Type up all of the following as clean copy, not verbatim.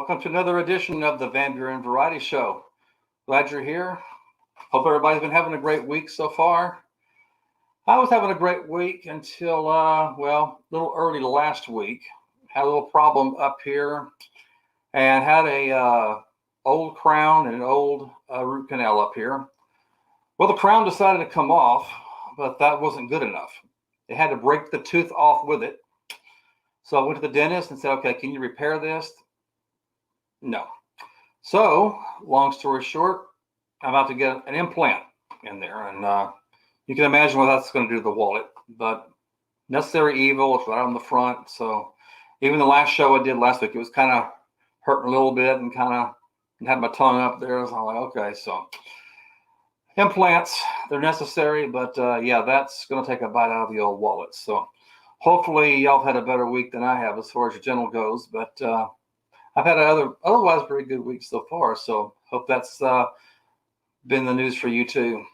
Welcome to another edition of the Van Buren Variety Show. Glad you're here. Hope everybody's been having a great week so far. I was having a great week until, a little early last week. Had a little problem up here and had a old crown and an old root canal up here. Well, the crown decided to come off, but that wasn't good enough. They had to break the tooth off with it. So I went to the dentist and said, okay, can you repair this? No. So, long story short, I'm about to get an implant in there. And you can imagine what that's going to do to the wallet. But necessary evil, it's right on the front. So even the last show I did last week, it was kind of hurting a little bit and kind of had my tongue up there. So I'm like, okay, so implants, they're necessary. But that's going to take a bite out of the old wallet. So hopefully y'all have had a better week than I have as far as the general goes. But I've had otherwise very good week so far. So hope that's been the news for you too.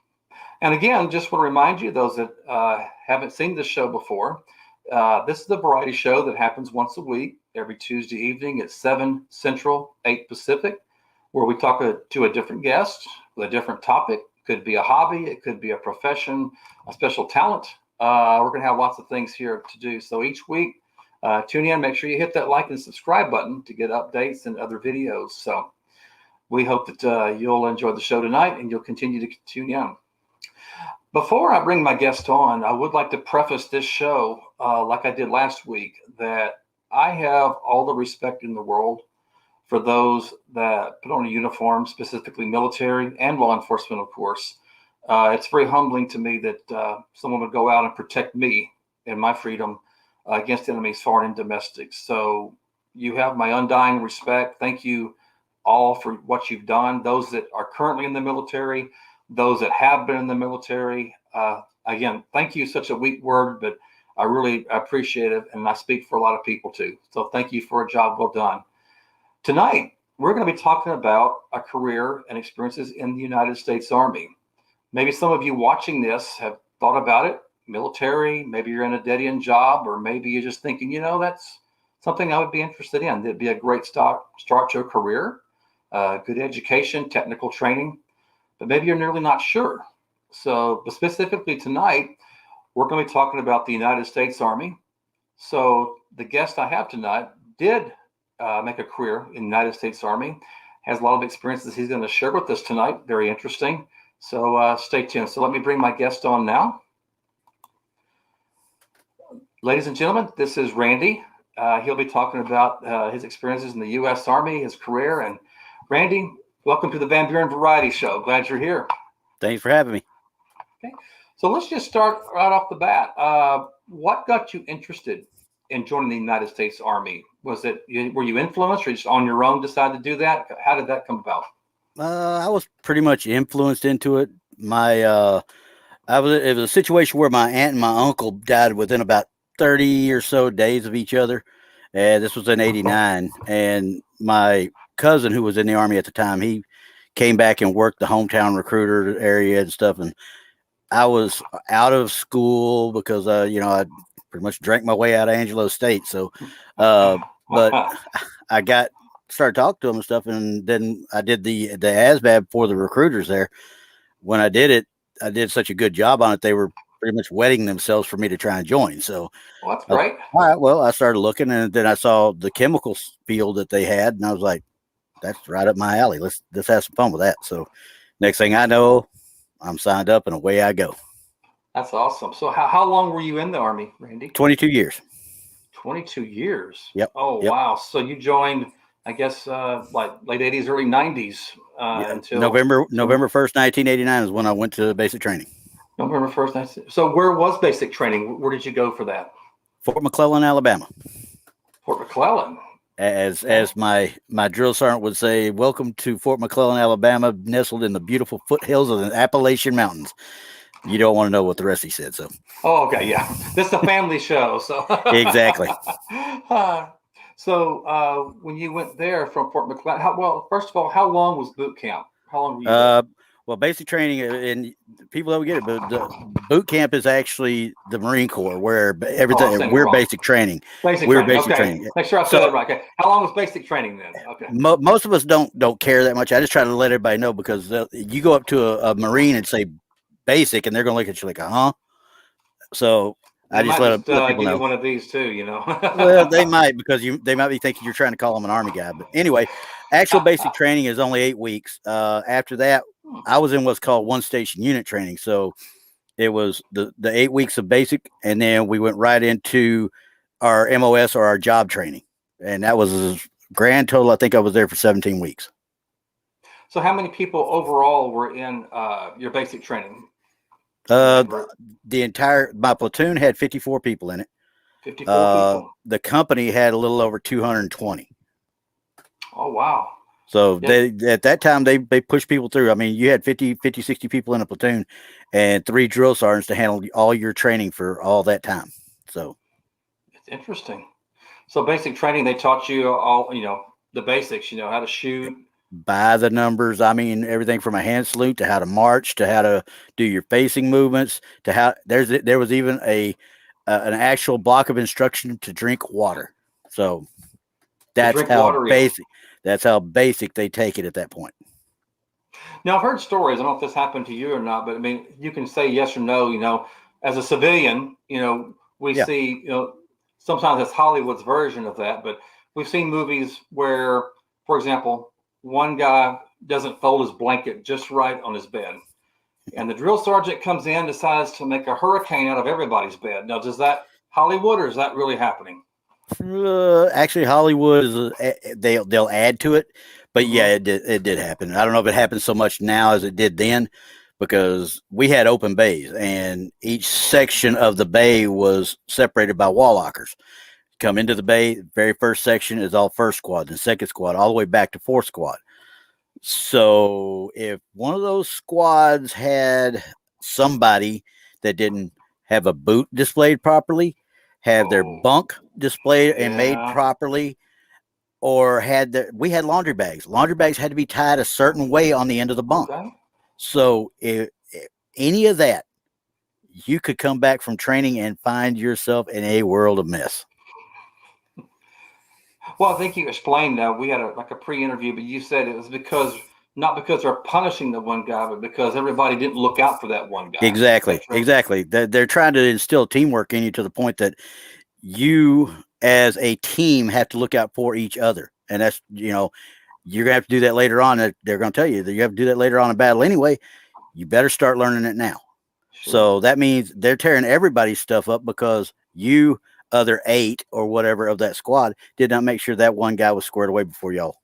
And again, just want to remind you, those that haven't seen this show before, this is the variety show that happens once a week, every Tuesday evening at 7 Central, 8 Pacific, where we talk to a different guest with a different topic. Could be a hobby, it could be a profession, a special talent. We're going to have lots of things here to do. So each week, tune in, make sure you hit that like and subscribe button to get updates and other videos. So we hope that you'll enjoy the show tonight and you'll continue to tune in. Before I bring my guest on, I would like to preface this show, like I did last week, that I have all the respect in the world for those that put on a uniform, specifically military and law enforcement, of course. It's very humbling to me that someone would go out and protect me and my freedom against enemies, foreign and domestic. So you have my undying respect. Thank you all for what you've done. Those that are currently in the military, those that have been in the military. Again, thank you, such a weak word, but I really appreciate it. And I speak for a lot of people too. So thank you for a job well done. Tonight, we're going to be talking about a career and experiences in the United States Army. Maybe some of you watching this have thought about it. Military, maybe you're in a dead-end job, or maybe you're just thinking, that's something I would be interested in. It'd be a great start to your career, good education, technical training, but maybe you're nearly not sure. So, but specifically tonight, we're going to be talking about the United States Army. So the guest I have tonight did make a career in the United States Army, has a lot of experiences he's going to share with us tonight. Very interesting. So stay tuned. So let me bring my guest on now. Ladies and gentlemen, this is Randy. He'll be talking about his experiences in the U.S. Army, his career. And Randy, welcome to the Van Buren Variety Show. Glad you're here. Thanks for having me. Okay, so let's just start right off the bat. What got you interested in joining the United States Army? Were you influenced, or just on your own decided to do that? How did that come about? I was pretty much influenced into it. It was a situation where my aunt and my uncle died within about 30 or so days of each other. And this was in 89. And my cousin, who was in the Army at the time, he came back and worked the hometown recruiter area and stuff. And I was out of school because, I pretty much drank my way out of Angelo State. So, but I started talking to him and stuff. And then I did the ASVAB for the recruiters there. When I did it, I did such a good job on it. They were pretty much wetting themselves for me to try and join. So that's great. All right. Well, I started looking, and then I saw the chemicals field that they had, and I was like, that's right up my alley. Let's have some fun with that. So next thing I know, I'm signed up and away I go. That's awesome. So how long were you in the Army, Randy? 22 years. 22 years. Yep. Oh, yep. Wow. So you joined, I guess, like late 80s, early 90s until November 1st, 1989 is when I went to basic training. November 1st. So where was basic training? Where did you go for that? Fort McClellan, Alabama. Fort McClellan. As my drill sergeant would say, welcome to Fort McClellan, Alabama, nestled in the beautiful foothills of the Appalachian Mountains. You don't want to know what the rest he said. So. Oh, okay, yeah. This is a family show, so. Exactly. So when you went there from Fort McClellan, first of all, how long was boot camp? How long were you there? Well, basic training, and people don't get it, but the boot camp is actually the Marine Corps, where Oh, I'm everything saying it we're wrong. basic training. Basic We're training. basic Okay. training. Make sure I said So that right. Okay. How long was basic training then? Okay. most of us don't care that much. I just try to let everybody know, because you go up to a Marine and say basic, and they're going to look at you like, huh? So They I just might just let give people you know. one of these too, you know. Well, they might, because they might be thinking you're trying to call them an Army guy. But anyway, actual basic training is only 8 weeks. After that, I was in what's called one station unit training. So it was the 8 weeks of basic, and then we went right into our MOS, or our job training, and that was a grand total. I think I was there for 17 weeks. So how many people overall were in your basic training? The entire my platoon had 54 people in it. 54 people. The company had a little over 220. Oh, wow. So they at that time they pushed people through. I mean, you had 50, 60 people in a platoon, and 3 drill sergeants to handle all your training for all that time. So it's interesting. So basic training, they taught you all, the basics, how to shoot. By the numbers, I mean everything from a hand salute to how to march to how to do your facing movements to how there was even an actual block of instruction to drink water. So that's how basic. That's how basic they take it at that point. Now, I've heard stories. I don't know if this happened to you or not, but I mean, you can say yes or no. As a civilian, we see, sometimes it's Hollywood's version of that, but we've seen movies where, for example, one guy doesn't fold his blanket just right on his bed, and the drill sergeant comes in, decides to make a hurricane out of everybody's bed. Now, does that Hollywood, or is that really happening? Actually, Hollywood is they'll add to it, but yeah, it did happen. I don't know if it happens so much now as it did then, because we had open bays, and each section of the bay was separated by wall lockers. Come into the bay, very first section is all first squad, and second squad all the way back to fourth squad. So if one of those squads had somebody that didn't have a boot displayed properly, have their bunk displayed and made properly, or we had laundry bags. Laundry bags had to be tied a certain way on the end of the bunk. Okay. So if any of that, you could come back from training and find yourself in a world of mess. Well, I think you explained we had a pre-interview, but you said it was not because they're punishing the one guy, but because everybody didn't look out for that one guy. Exactly. They're trying to instill teamwork in you to the point that you as a team have to look out for each other. And that's, you're going to have to do that later on. They're going to tell you that you have to do that later on in battle anyway. You better start learning it now. Sure. So that means they're tearing everybody's stuff up because you, other 8 or whatever of that squad, did not make sure that one guy was squared away before y'all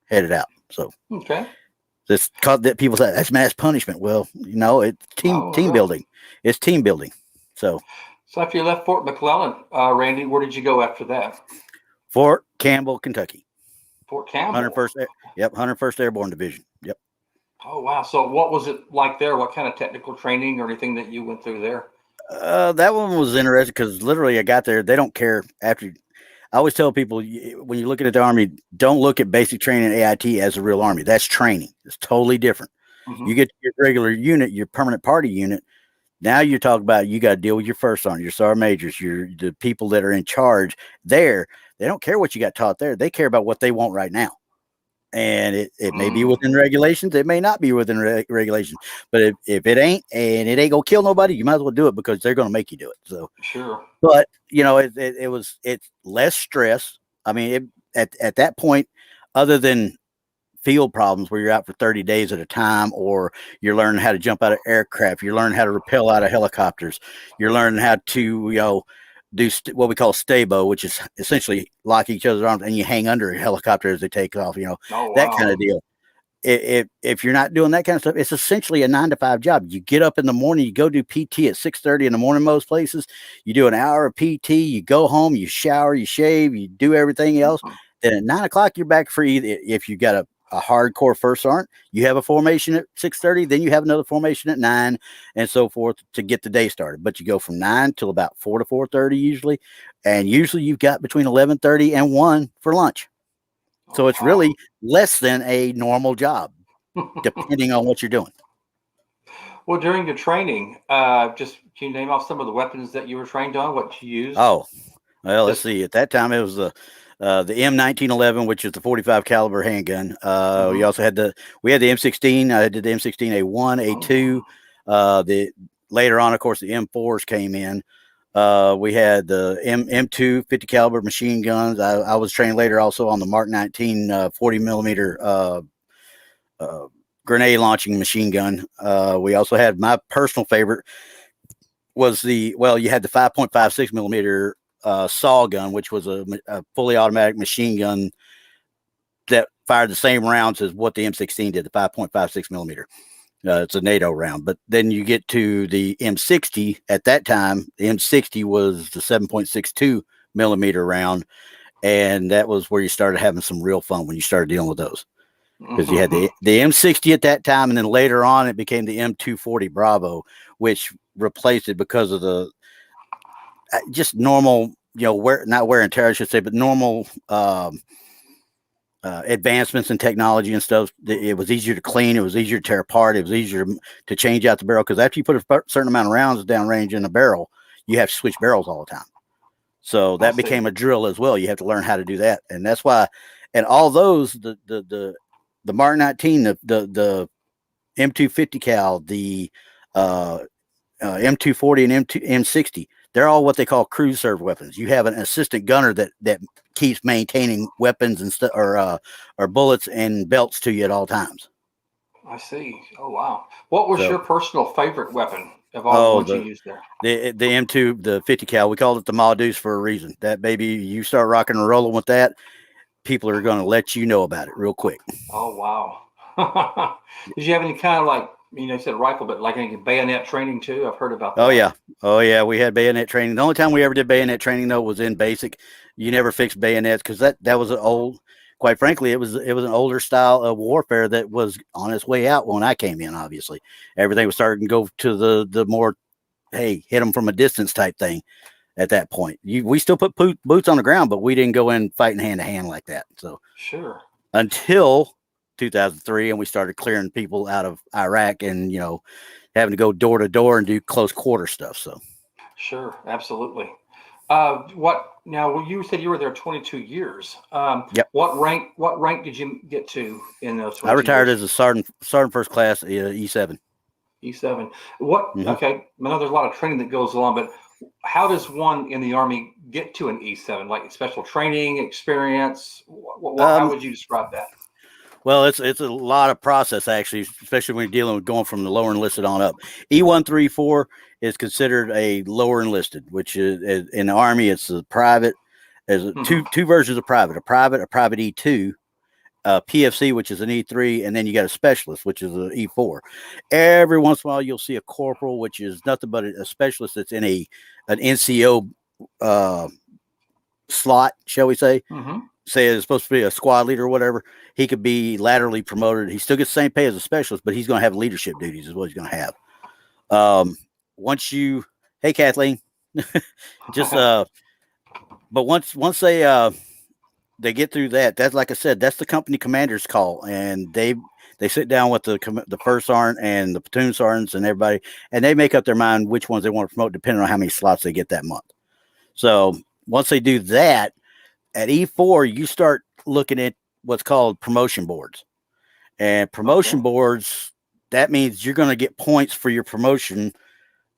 headed out. So, okay. This called that people say that's mass punishment. Well, it's team building. It's team building. So after you left Fort McClellan, Randy, where did you go after that? Fort Campbell, Kentucky. Fort Campbell. 101st Airborne Division. Yep. Oh wow! So what was it like there? What kind of technical training or anything that you went through there? That one was interesting because literally I got there. They don't care after. I always tell people, when you're looking at the Army, don't look at basic training and AIT as a real Army. That's training. It's totally different. Mm-hmm. You get your regular unit, your permanent party unit. Now you're talking about you got to deal with your first sergeant, your sergeant majors, the people that are in charge there. They don't care what you got taught there. They care about what they want right now. And it may be within regulations. It may not be within regulations. But if it ain't, and it ain't going to kill nobody, you might as well do it because they're going to make you do it. So sure. But, it's less stress. I mean, at that point, other than field problems where you're out for 30 days at a time, or you're learning how to jump out of aircraft, you're learning how to rappel out of helicopters, you're learning how to, do what we call stabo, which is essentially lock each other's arms and you hang under a helicopter as they take off, that kind of deal. If you're not doing that kind of stuff, it's essentially a 9-to-5 job. You get up in the morning, you go do PT at 6:30 in the morning. Most places, you do an hour of PT, you go home, you shower, you shave, you do everything else. Then at 9 o'clock, you're back for either. If you got a hardcore first sergeant, you have a formation at 6:30, then you have another formation at 9, and so forth to get the day started. But you go from 9 till about 4 to 4:30 usually, and usually you've got between 11:30 and 1 for lunch. So it's really less than a normal job, depending on what you're doing. Well, during your training, just can you name off some of the weapons that you were trained on? What you used? Oh, well, let's Just see. At that time, it was the M1911, which is the 45 caliber handgun. We mhm. also had we had the M16. I did the M16A1, A2. The later on, of course, the M4s came in. We had the M2 50 caliber machine guns. I was trained later also on the Mark 19 40 millimeter grenade launching machine gun. We also had my personal favorite was you had the 5.56 millimeter saw gun, which was a fully automatic machine gun that fired the same rounds as what the M16 did, the 5.56 millimeter. It's a NATO round. But then you get to the M60. At that time, the M60 was the 7.62 millimeter round. And that was where you started having some real fun when you started dealing with those. Because you had the M60 at that time, and then later on it became the M240 Bravo, which replaced it because of the just normal, not wear and tear, I should say, but normal advancements in technology and stuff. It was easier to clean. It was easier to tear apart. It was easier to change out the barrel, because after you put a certain amount of rounds downrange in a barrel, you have to switch barrels all the time. So that became a drill as well. You have to learn how to do that, and that's why. And all those, the Mark 19, the M250 cal, the M240 and M60, they're all what they call crew serve weapons. You have an assistant gunner that keeps maintaining weapons and stuff, or bullets and belts to you at all times. I see. Oh wow! What was your personal favorite weapon of all the ones you used there? The M2, the 50 cal. We called it the Ma Deuce for a reason. That baby, you start rocking and rolling with that, people are going to let you know about it real quick. Oh wow! Did you have any kind of you said rifle, but like any bayonet training too? I've heard about that. Oh yeah, we had bayonet training. The only time we ever did bayonet training though was in basic. You never fixed bayonets, because that was an old. Quite frankly, it was an older style of warfare that was on its way out when I came in. Obviously, everything was starting to go to the more, hey, hit them from a distance type thing. At that point, we still put boots on the ground, but we didn't go in fighting hand to hand like that. So sure, until 2003, and we started clearing people out of Iraq, and having to go door to door and do close quarter stuff. So sure, absolutely. What now? Well, you said you were there 22 years. Yep. What rank did you get to in those 22 I retired years? as a sergeant first class, E7. E7. What? Mm-hmm. Okay, I know there's a lot of training that goes along, but how does one in the Army get to an E7? Like special training, experience? How would you describe that? Well, it's a lot of process, actually, especially when you're dealing with going from the lower enlisted on up. E134 is considered a lower enlisted, which is in the Army, it's a private. There's two versions of private, a private E2, PFC, which is an E3, and then you got a specialist, which is an E4. Every once in a while, you'll see a corporal, which is nothing but a specialist that's in an NCO slot, shall we say. Say it's supposed to be a squad leader or whatever. He could be laterally promoted. He still gets the same pay as a specialist, but he's going to have leadership duties is what he's going to have. Hey, Kathleen, but once they get through that, that's, like I said, that's the company commander's call. And they sit down with the first sergeant and the platoon sergeants and everybody, and they make up their mind which ones they want to promote depending on how many slots they get that month. So once they do that, at E4, you start looking at what's called promotion boards. And promotion boards, that means you're going to get points for your promotion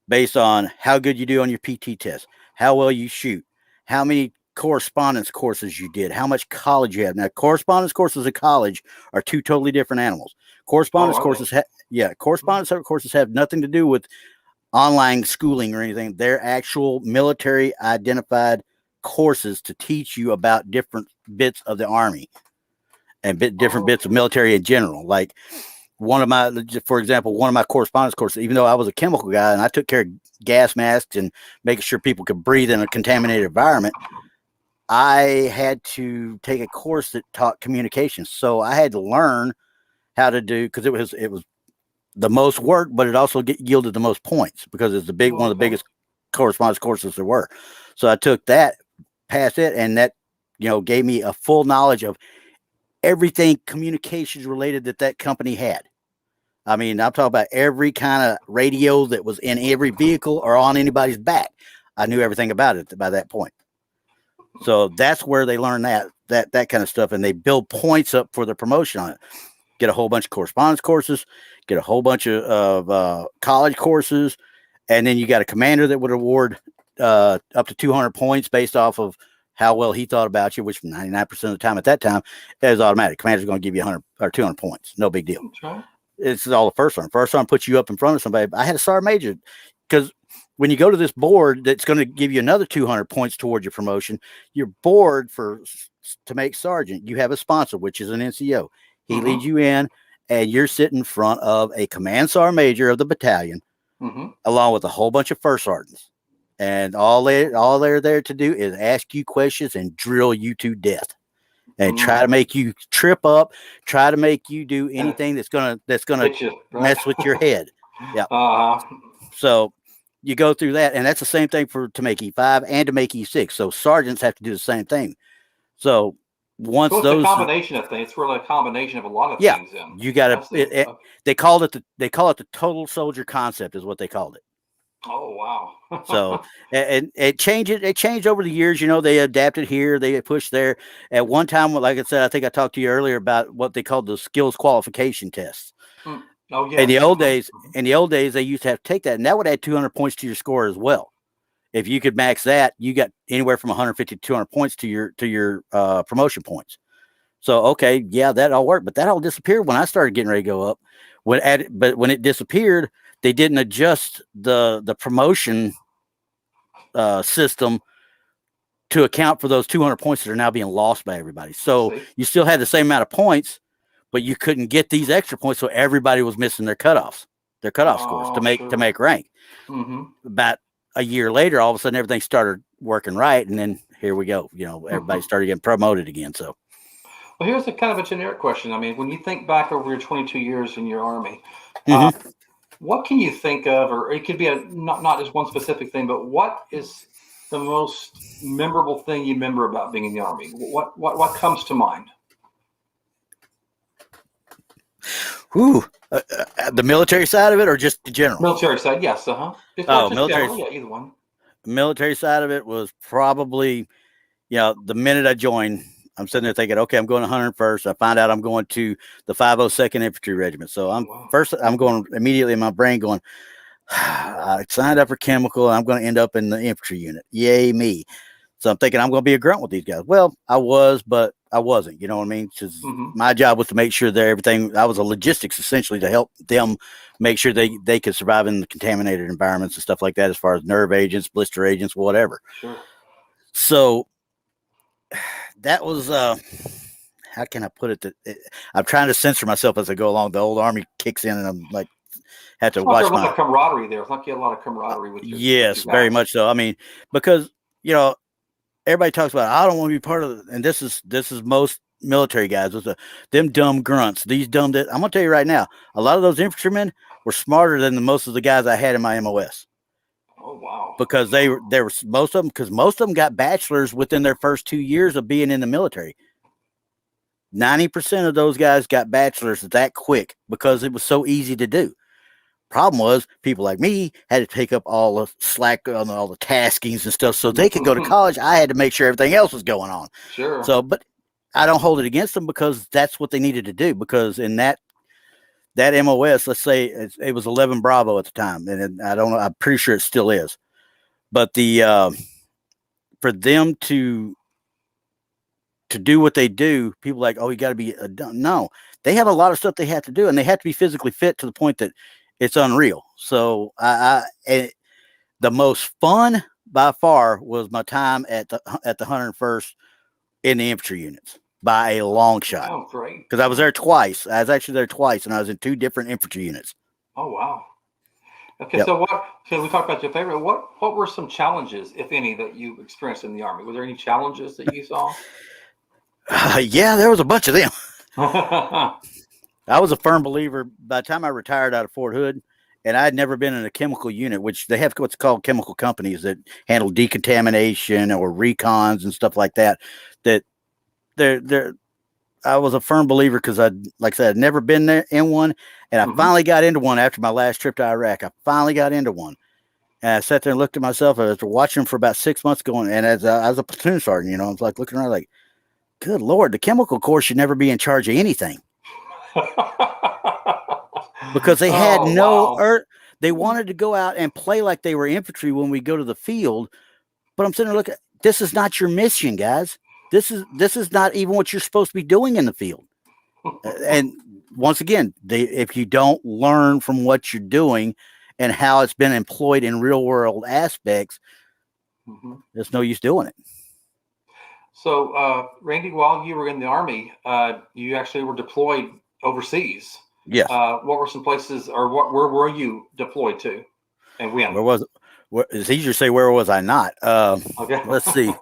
based on how good you do on your PT test, how well you shoot, how many correspondence courses you did, how much college you have. Now, correspondence courses at college are two totally different animals. Correspondence courses have nothing to do with online schooling or anything. They're actual military identified courses to teach you about different bits of the Army and different bits of military in general. Like for example, one of my correspondence courses, even though I was a chemical guy and I took care of gas masks and making sure people could breathe in a contaminated environment, I had to take a course that taught communication. So I had to learn how to do, because it was the most work, but it also yielded the most points because it's one of the biggest correspondence courses there were. So I took that, passed it, and that gave me a full knowledge of everything communications related that company had. I mean, I'm talking about every kind of radio that was in every vehicle or on anybody's back. I knew everything about it by that point. So that's where they learn that kind of stuff, and they build points up for the promotion on it. Get a whole bunch of correspondence courses, get a whole bunch of college courses, and then you got a commander that would award up to 200 points based off of how well he thought about you, which 99% of the time at that time is automatic. Commander's going to give you 100 or 200 points. No big deal. Okay. It's all the first one. First one puts you up in front of somebody. I had a sergeant major because when you go to this board that's going to give you another 200 points toward your promotion, your board to make sergeant, you have a sponsor, which is an NCO. He leads you in, and you're sitting in front of a command sergeant major of the battalion, along with a whole bunch of first sergeants. And all they're there to do is ask you questions and drill you to death, and try to make you trip up, try to make you do anything that's gonna mess with your head. Yeah. So you go through that, and that's the same thing to make E5 and to make E6. So sergeants have to do the same thing. So once it's those a combination of things. It's really a combination of a lot of things. You got to. They call it the total soldier concept, is what they called it. Oh wow! So and it changed. It changed over the years. You know, they adapted here, they pushed there. At one time, like I said, I think I talked to you earlier about what they called the skills qualification tests. Oh yeah. In the old days, they used to have to take that, and that would add 200 points to your score as well. If you could max that, you got anywhere from 150 to 200 points to your promotion points. So okay, yeah, that all worked, but that all disappeared when I started getting ready to go up. But when it disappeared, they didn't adjust the promotion system to account for those 200 points that are now being lost by everybody. So you still had the same amount of points, but you couldn't get these extra points, so everybody was missing their cutoff scores to make rank. About a year later, all of a sudden everything started working right, and then here we go. You know, everybody started getting promoted again. So, well, here's a kind of a generic question. I mean, when you think back over your 22 years in your Army, what can you think of, or it could be not just one specific thing, but what is the most memorable thing you remember about being in the Army? What comes to mind? The military side of it, or just the general? Military side, yes. Military. General, either one. Military side of it was probably, the minute I joined, I'm sitting there thinking, okay, I'm going to 101st. I find out I'm going to the 502nd Infantry Regiment. So I'm going immediately in my brain going, I signed up for chemical, and I'm going to end up in the infantry unit. Yay me. So I'm thinking I'm going to be a grunt with these guys. Well, I was, but I wasn't, you know what I mean? Because my job was to make sure that everything, I was a logistics essentially to help them make sure they could survive in the contaminated environments and stuff like that, as far as nerve agents, blister agents, whatever. Sure. So that was, how can I put it? I'm trying to censor myself as I go along. The old Army kicks in, and I'm like, have to watch a lot of camaraderie there. It's like you had a lot of camaraderie with you. Yes, very much so. I mean, because, everybody talks about, I don't want to be part of it. And this is most military guys, them dumb grunts, these dumb, I'm going to tell you right now, a lot of those infantrymen were smarter than most of the guys I had in my MOS. Oh, wow. Because they were most of them got bachelors within their first 2 years of being in the military. 90% of those guys got bachelors that quick because it was so easy to do. Problem was, people like me had to pick up all the slack on all the taskings and stuff so they could go to college. I had to make sure everything else was going on. Sure. So, but I don't hold it against them because that's what they needed to do. Because in that MOS, let's say it was 11 Bravo at the time, and I don't know, I'm pretty sure it still is. But for them to do what they do, people like, oh, you got to be no. They have a lot of stuff they have to do, and they have to be physically fit to the point that it's unreal. So the most fun by far was my time at the 101st in the infantry units by a long shot. Oh, great. Because I was there twice. I was actually there twice, and I was in 2 different infantry units. Oh, wow. Okay, yep. So we talked about your favorite. What were some challenges, if any, that you experienced in the Army? Were there any challenges that you saw? Yeah, there was a bunch of them. I was a firm believer by the time I retired out of Fort Hood, and I had never been in a chemical unit, which they have what's called chemical companies that handle decontamination or recons and stuff like that. I was a firm believer because like I said, I'd never been there in one, and I finally got into one after my last trip to Iraq. I finally got into one, and I sat there and looked at myself. I was watching them for about 6 months going, and as a platoon sergeant, I was like looking around like, good Lord, the chemical corps should never be in charge of anything because they had they wanted to go out and play like they were infantry when we go to the field. But I'm sitting there looking, this is not your mission, guys. This is not even what you're supposed to be doing in the field. And once again, if you don't learn from what you're doing and how it's been employed in real world aspects, there's no use doing it. So, Randy, while you were in the Army, you actually were deployed overseas. Yes. What were some places, or where were you deployed to, and when? Where was it? It's easier to say where was I not. Okay. Let's see.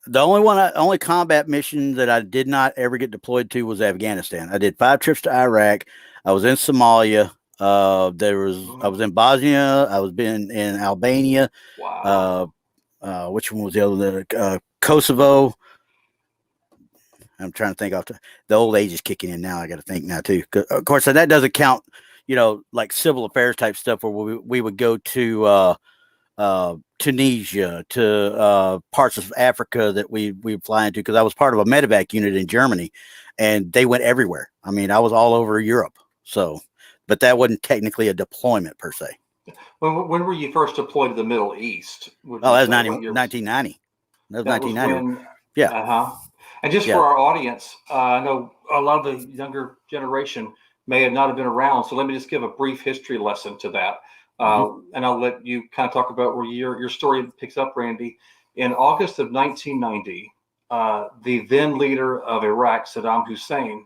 The only combat mission that I did not ever get deployed to was Afghanistan. I did 5 trips to Iraq. I was in Somalia. I was in Bosnia. I was in Albania. Wow. Which one was the other? Kosovo. I'm trying to think. The old age is kicking in now. I got to think now too. Of course, that doesn't count. Like civil affairs type stuff where we would go to Tunisia, to parts of Africa that we would fly into, because I was part of a medevac unit in Germany, and they went everywhere. I mean, I was all over Europe. So, but that wasn't technically a deployment per se. When were you first deployed to the Middle East? That was 1990. That was 1990. Yeah. And just for our audience, I know a lot of the younger generation may not have been around. So let me just give a brief history lesson to that. And I'll let you kind of talk about where your story picks up, Randy. In August of 1990, the then leader of Iraq, Saddam Hussein,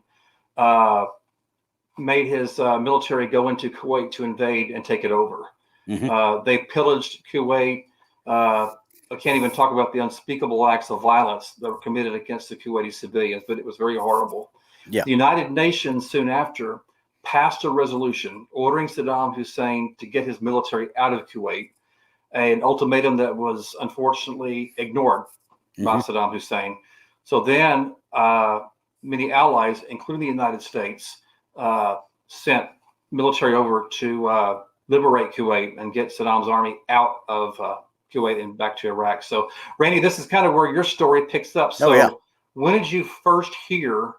made his military go into Kuwait to invade and take it over. They pillaged Kuwait. I can't even talk about the unspeakable acts of violence that were committed against the Kuwaiti civilians, but it was very horrible. Yeah. The United Nations soon after passed a resolution ordering Saddam Hussein to get his military out of Kuwait, an ultimatum that was unfortunately ignored by Saddam Hussein. So then many allies, including the United States, sent military over to liberate Kuwait and get Saddam's army out of Kuwait and back to Iraq. So, Randy, this is kind of where your story picks up. So, when did you first hear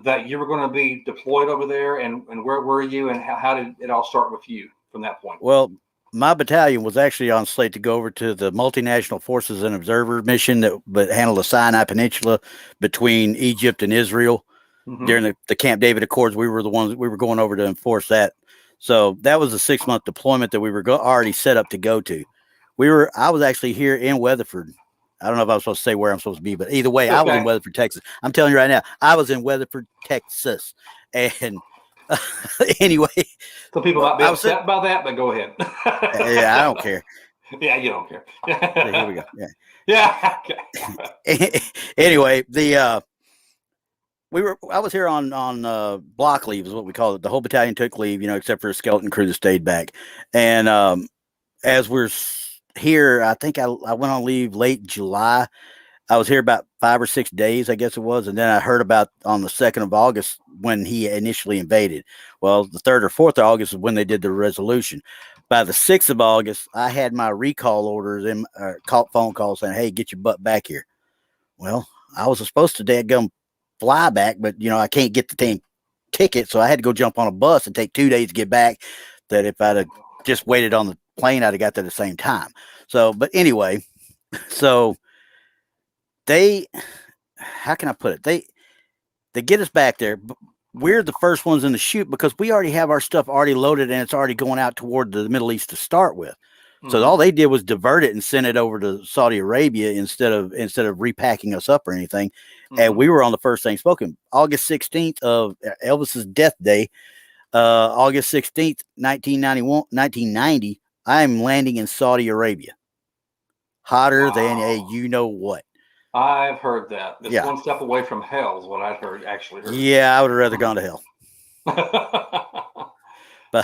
that you were going to be deployed over there, and where were you, and how did it all start with you from that point? Well, my battalion was actually on slate to go over to the multinational forces and observer mission that handled the Sinai Peninsula between Egypt and Israel during the Camp David Accords. We were the ones we were going over to enforce that. So that was a 6-month deployment that we were already set up to go to. I was actually here in Weatherford. I don't know if I was supposed to say where I'm supposed to be, but either way, I was in Weatherford, Texas. I'm telling you right now, I was in Weatherford, Texas. And anyway. So people might be upset by that, but go ahead. Yeah, I don't care. Yeah, you don't care. So here we go. Yeah. Yeah. Okay. Anyway, I was here on block leave is what we call it. The whole battalion took leave, except for a skeleton crew that stayed back. And as we're here, I think I went on leave late July. I was here about 5 or 6 days, I guess it was. And then I heard about on the 2nd of August when he initially invaded. Well, the 3rd or 4th of August is when they did the resolution. By the 6th of August, I had my recall orders and phone calls saying, hey, get your butt back here. Well, I was supposed to dadgum fly back, but, I can't get the damn ticket. So I had to go jump on a bus and take 2 days to get back. That if I'd have just waited on the plane, I'd have got there at the same time. So, but anyway, so how can I put it? They get us back there. We're the first ones in the chute because we already have our stuff already loaded and it's already going out toward the Middle East to start with. So all they did was divert it and send it over to Saudi Arabia instead of repacking us up or anything. And we were on the first thing spoken. August 16th of Elvis's death day, August 16th, 1990, I'm landing in Saudi Arabia. Hotter than a you-know-what. I've heard that. It's one step away from hell is what I've actually heard. Yeah, I would have rather gone to hell.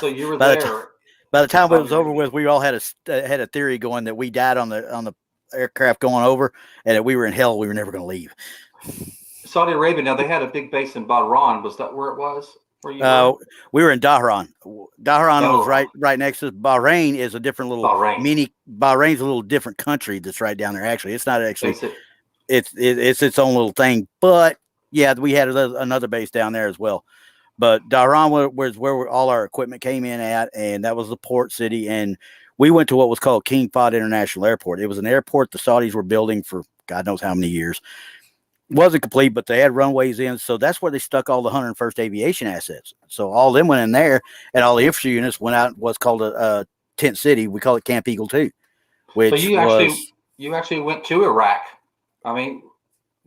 So you were there. By the time it was over with, we all had a theory going that we died on the aircraft going over and that we were in hell. We were never going to leave. Saudi Arabia. Now they had a big base in Bahrain. Was that where it was? Where you were? We were in Dhahran. Dhahran was Oh. right next to us. Bahrain is a different little Bahrain. Bahrain's a little different country that's right down there. Actually, it's not actually. Is it? It's its own little thing. But yeah, we had another base down there as well. But Dhahran was where all our equipment came in at, and that was the port city. And we went to what was called King Fahd International Airport. It was an airport the Saudis were building for God knows how many years. Wasn't complete, but they had runways in. So that's where they stuck all the 101st Aviation assets. So all them went in there, and all the infantry units went out what's called a tent city. We call it Camp Eagle 2, which So you actually went to Iraq. I mean,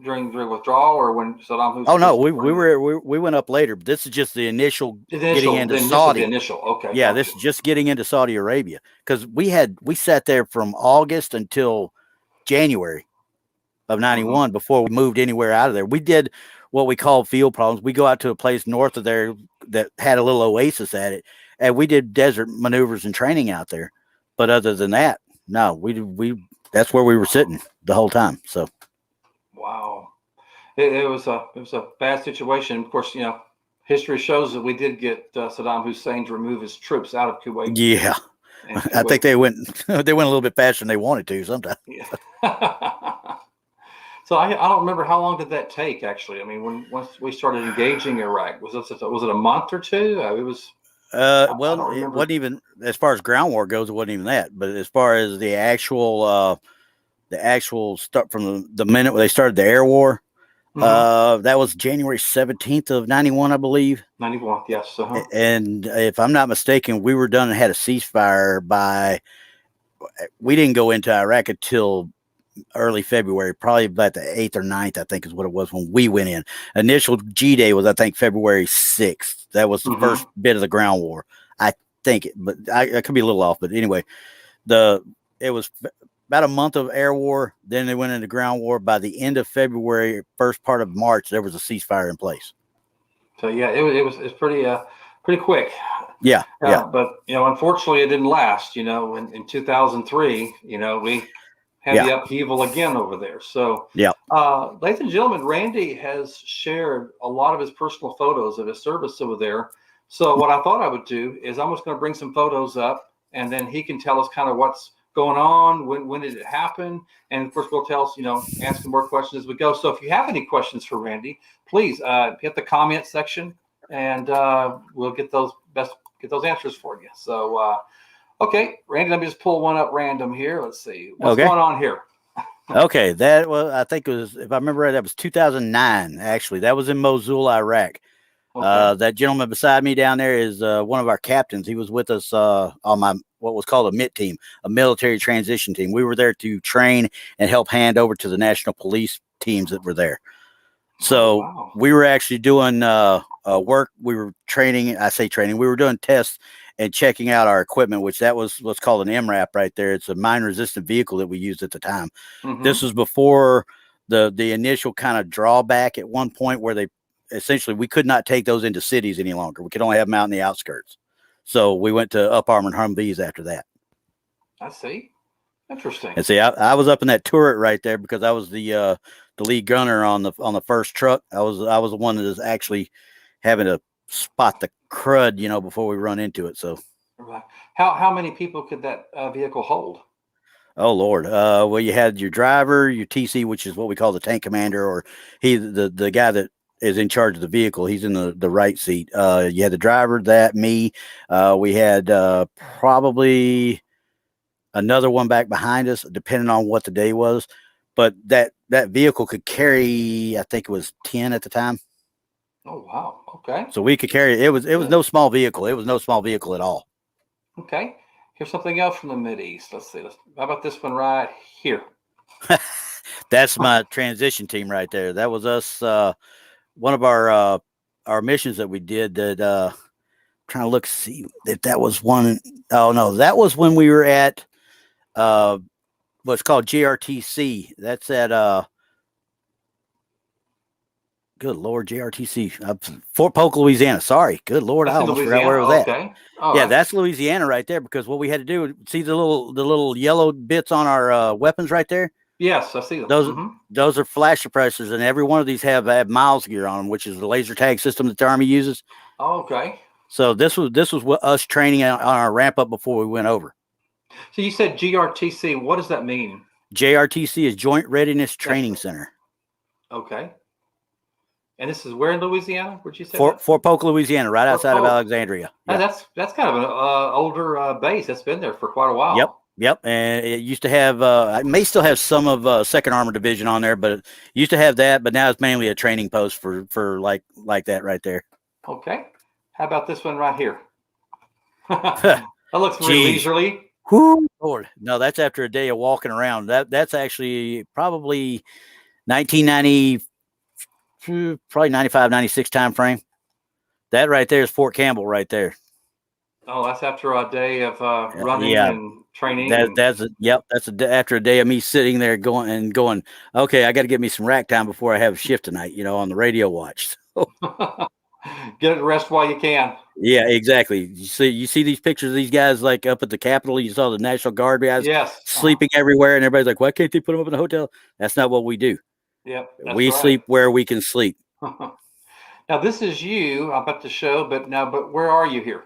during withdrawal or when Saddam Hussein? Oh no, we went up later, but this is just the initial getting into Saudi. The initial, okay. Yeah, this is just getting into Saudi Arabia, because we sat there from August until January of 91 before we moved anywhere out of there. We did what we call field problems. We go out to a place north of there that had a little oasis at it, and we did desert maneuvers and training out there. But other than that, no, we that's where we were sitting the whole time. So. Wow, it was a bad situation. Of course, history shows that we did get Saddam Hussein to remove his troops out of Kuwait. Yeah, Kuwait. I think they went a little bit faster than they wanted to sometimes. Yeah. So I don't remember how long did that take actually. I mean, once we started engaging Iraq, was it a month or two? It was. Well, it wasn't even, as far as ground war goes, it wasn't even that. But as far as the actual start from the minute where they started the air war, that was January 17th of 91, I believe. 91, yes. And if I'm not mistaken, we were done and had a ceasefire we didn't go into Iraq until early February, probably about the 8th or 9th, I think is what it was when we went in. Initial G-Day was, I think, February 6th. That was the first bit of the ground war, I think. But I could be a little off. But anyway, it was about a month of air war. Then they went into ground war. By the end of February, first part of March, there was a ceasefire in place. So yeah, it was pretty quick. Yeah. But unfortunately, it didn't last. In 2003, we had the upheaval again over there. So ladies and gentlemen, Randy has shared a lot of his personal photos of his service over there. So what I thought I would do is I'm just going to bring some photos up, and then he can tell us kind of what's going on, when did it happen, and of course we'll tell us, ask him more questions as we go. So if you have any questions for Randy, please hit the comment section, and we'll get those answers for you. So okay, Randy, let me just pull one up random here. Let's see what's going on here. Okay, that was, I think it was, if I remember right, that was 2009. Actually, that was in Mosul, Iraq. Okay. That gentleman beside me down there is one of our captains. He was with us on what was called a MIT team, a military transition team. We were there to train and help hand over to the national police teams that were there. So we were actually doing work. We were training. I say training. We were doing tests and checking out our equipment, which that was what's called an MRAP right there. It's a mine-resistant vehicle that we used at the time. This was before the initial kind of drawback at one point where they essentially we could not take those into cities any longer. We could only have them out in the outskirts. So we went to up-armored Humvees after that. I see. Interesting. And see, I was up in that turret right there because I was the lead gunner on the first truck. I was the one that was actually having to spot the crud, before we run into it. So, how many people could that vehicle hold? Oh Lord. Well, you had your driver, your TC, which is what we call the tank commander, or the guy that is in charge of the vehicle. He's in the right seat. You had the driver, me. We had probably another one back behind us, depending on what the day was. But that vehicle could carry, I think it was 10 at the time. Oh wow! Okay. So we could carry it. It was no small vehicle. It was no small vehicle at all. Okay. Here's something else from the Mideast. Let's see. How about this one right here? That's my transition team right there. That was us. One of our missions that we did. That trying to look see if that was one. Oh no, that was when we were at what's called GRTC. That's at good Lord, JRTC, Fort Polk, Louisiana. Sorry, good Lord, I almost forgot where it was at. Yeah, right. That's Louisiana right there. Because what we had to do, see the little yellow bits on our weapons right there. Yes, I see them. Those Mm-hmm. those are flash suppressors, and every one of these have miles gear on them, which is the laser tag system that the Army uses. Okay. So this was what us training on our ramp up before we went over. So you said GRTC. What does that mean? JRTC is Joint Readiness Training Yes. Center. Okay. And this is where in Louisiana? Where'd you say Fort Polk, Louisiana, right Fort outside of Polk. Alexandria. Yep. Yep. That's kind of an older base. That's been there for quite a while. Yep. And it used to have, it may still have some of Second Armored Division on there, but it used to have that. But now it's mainly a training post for like that right there. Okay. How about this one right here? That looks really leisurely. Whoo, Lord. No, that's after a day of walking around. That's actually probably 1990, probably 95, 96 time frame. That right there is Fort Campbell right there. Oh, that's after a day of running and training. That's after a day of me sitting there going, okay, I got to get me some rack time before I have a shift tonight, on the radio watch. Get a rest while you can. Yeah, exactly. You see these pictures of these guys like up at the Capitol. You saw the National Guard guys sleeping everywhere, and everybody's like, why can't they put them up in a hotel? That's not what we do. Yep, we sleep where we can sleep. Now this is you. I'm about to show, but where are you here?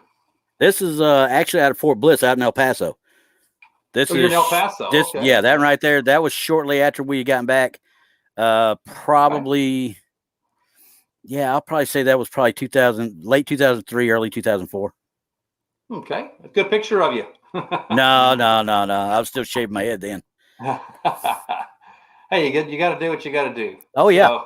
This is actually out of Fort Bliss, out in El Paso. You're in El Paso. Okay. Yeah, that right there. That was shortly after we had gotten back. Probably. Yeah, I'll probably say that was probably late 2003, early 2004. Okay, a good picture of you. No. I was still shaving my head then. Hey, you got to do what you got to do. Oh yeah,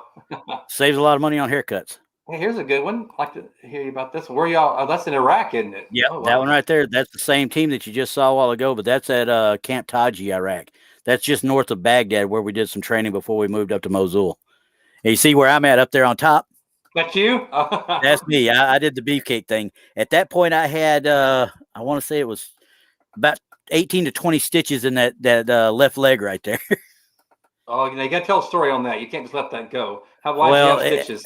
saves a lot of money on haircuts. Hey, here's a good one. I'd like to hear you about this. Where y'all? Oh, that's in Iraq, isn't it? Yeah, that one right there. That's the same team that you just saw a while ago, but that's at Camp Taji, Iraq. That's just north of Baghdad, where we did some training before we moved up to Mosul. And you see where I'm at up there on top? That's you? That's me. I did the beefcake thing. At that point, I had, I want to say it was about 18 to 20 stitches in that left leg right there. Oh, you got to tell a story on that. You can't just let that go. How wide do you have stitches?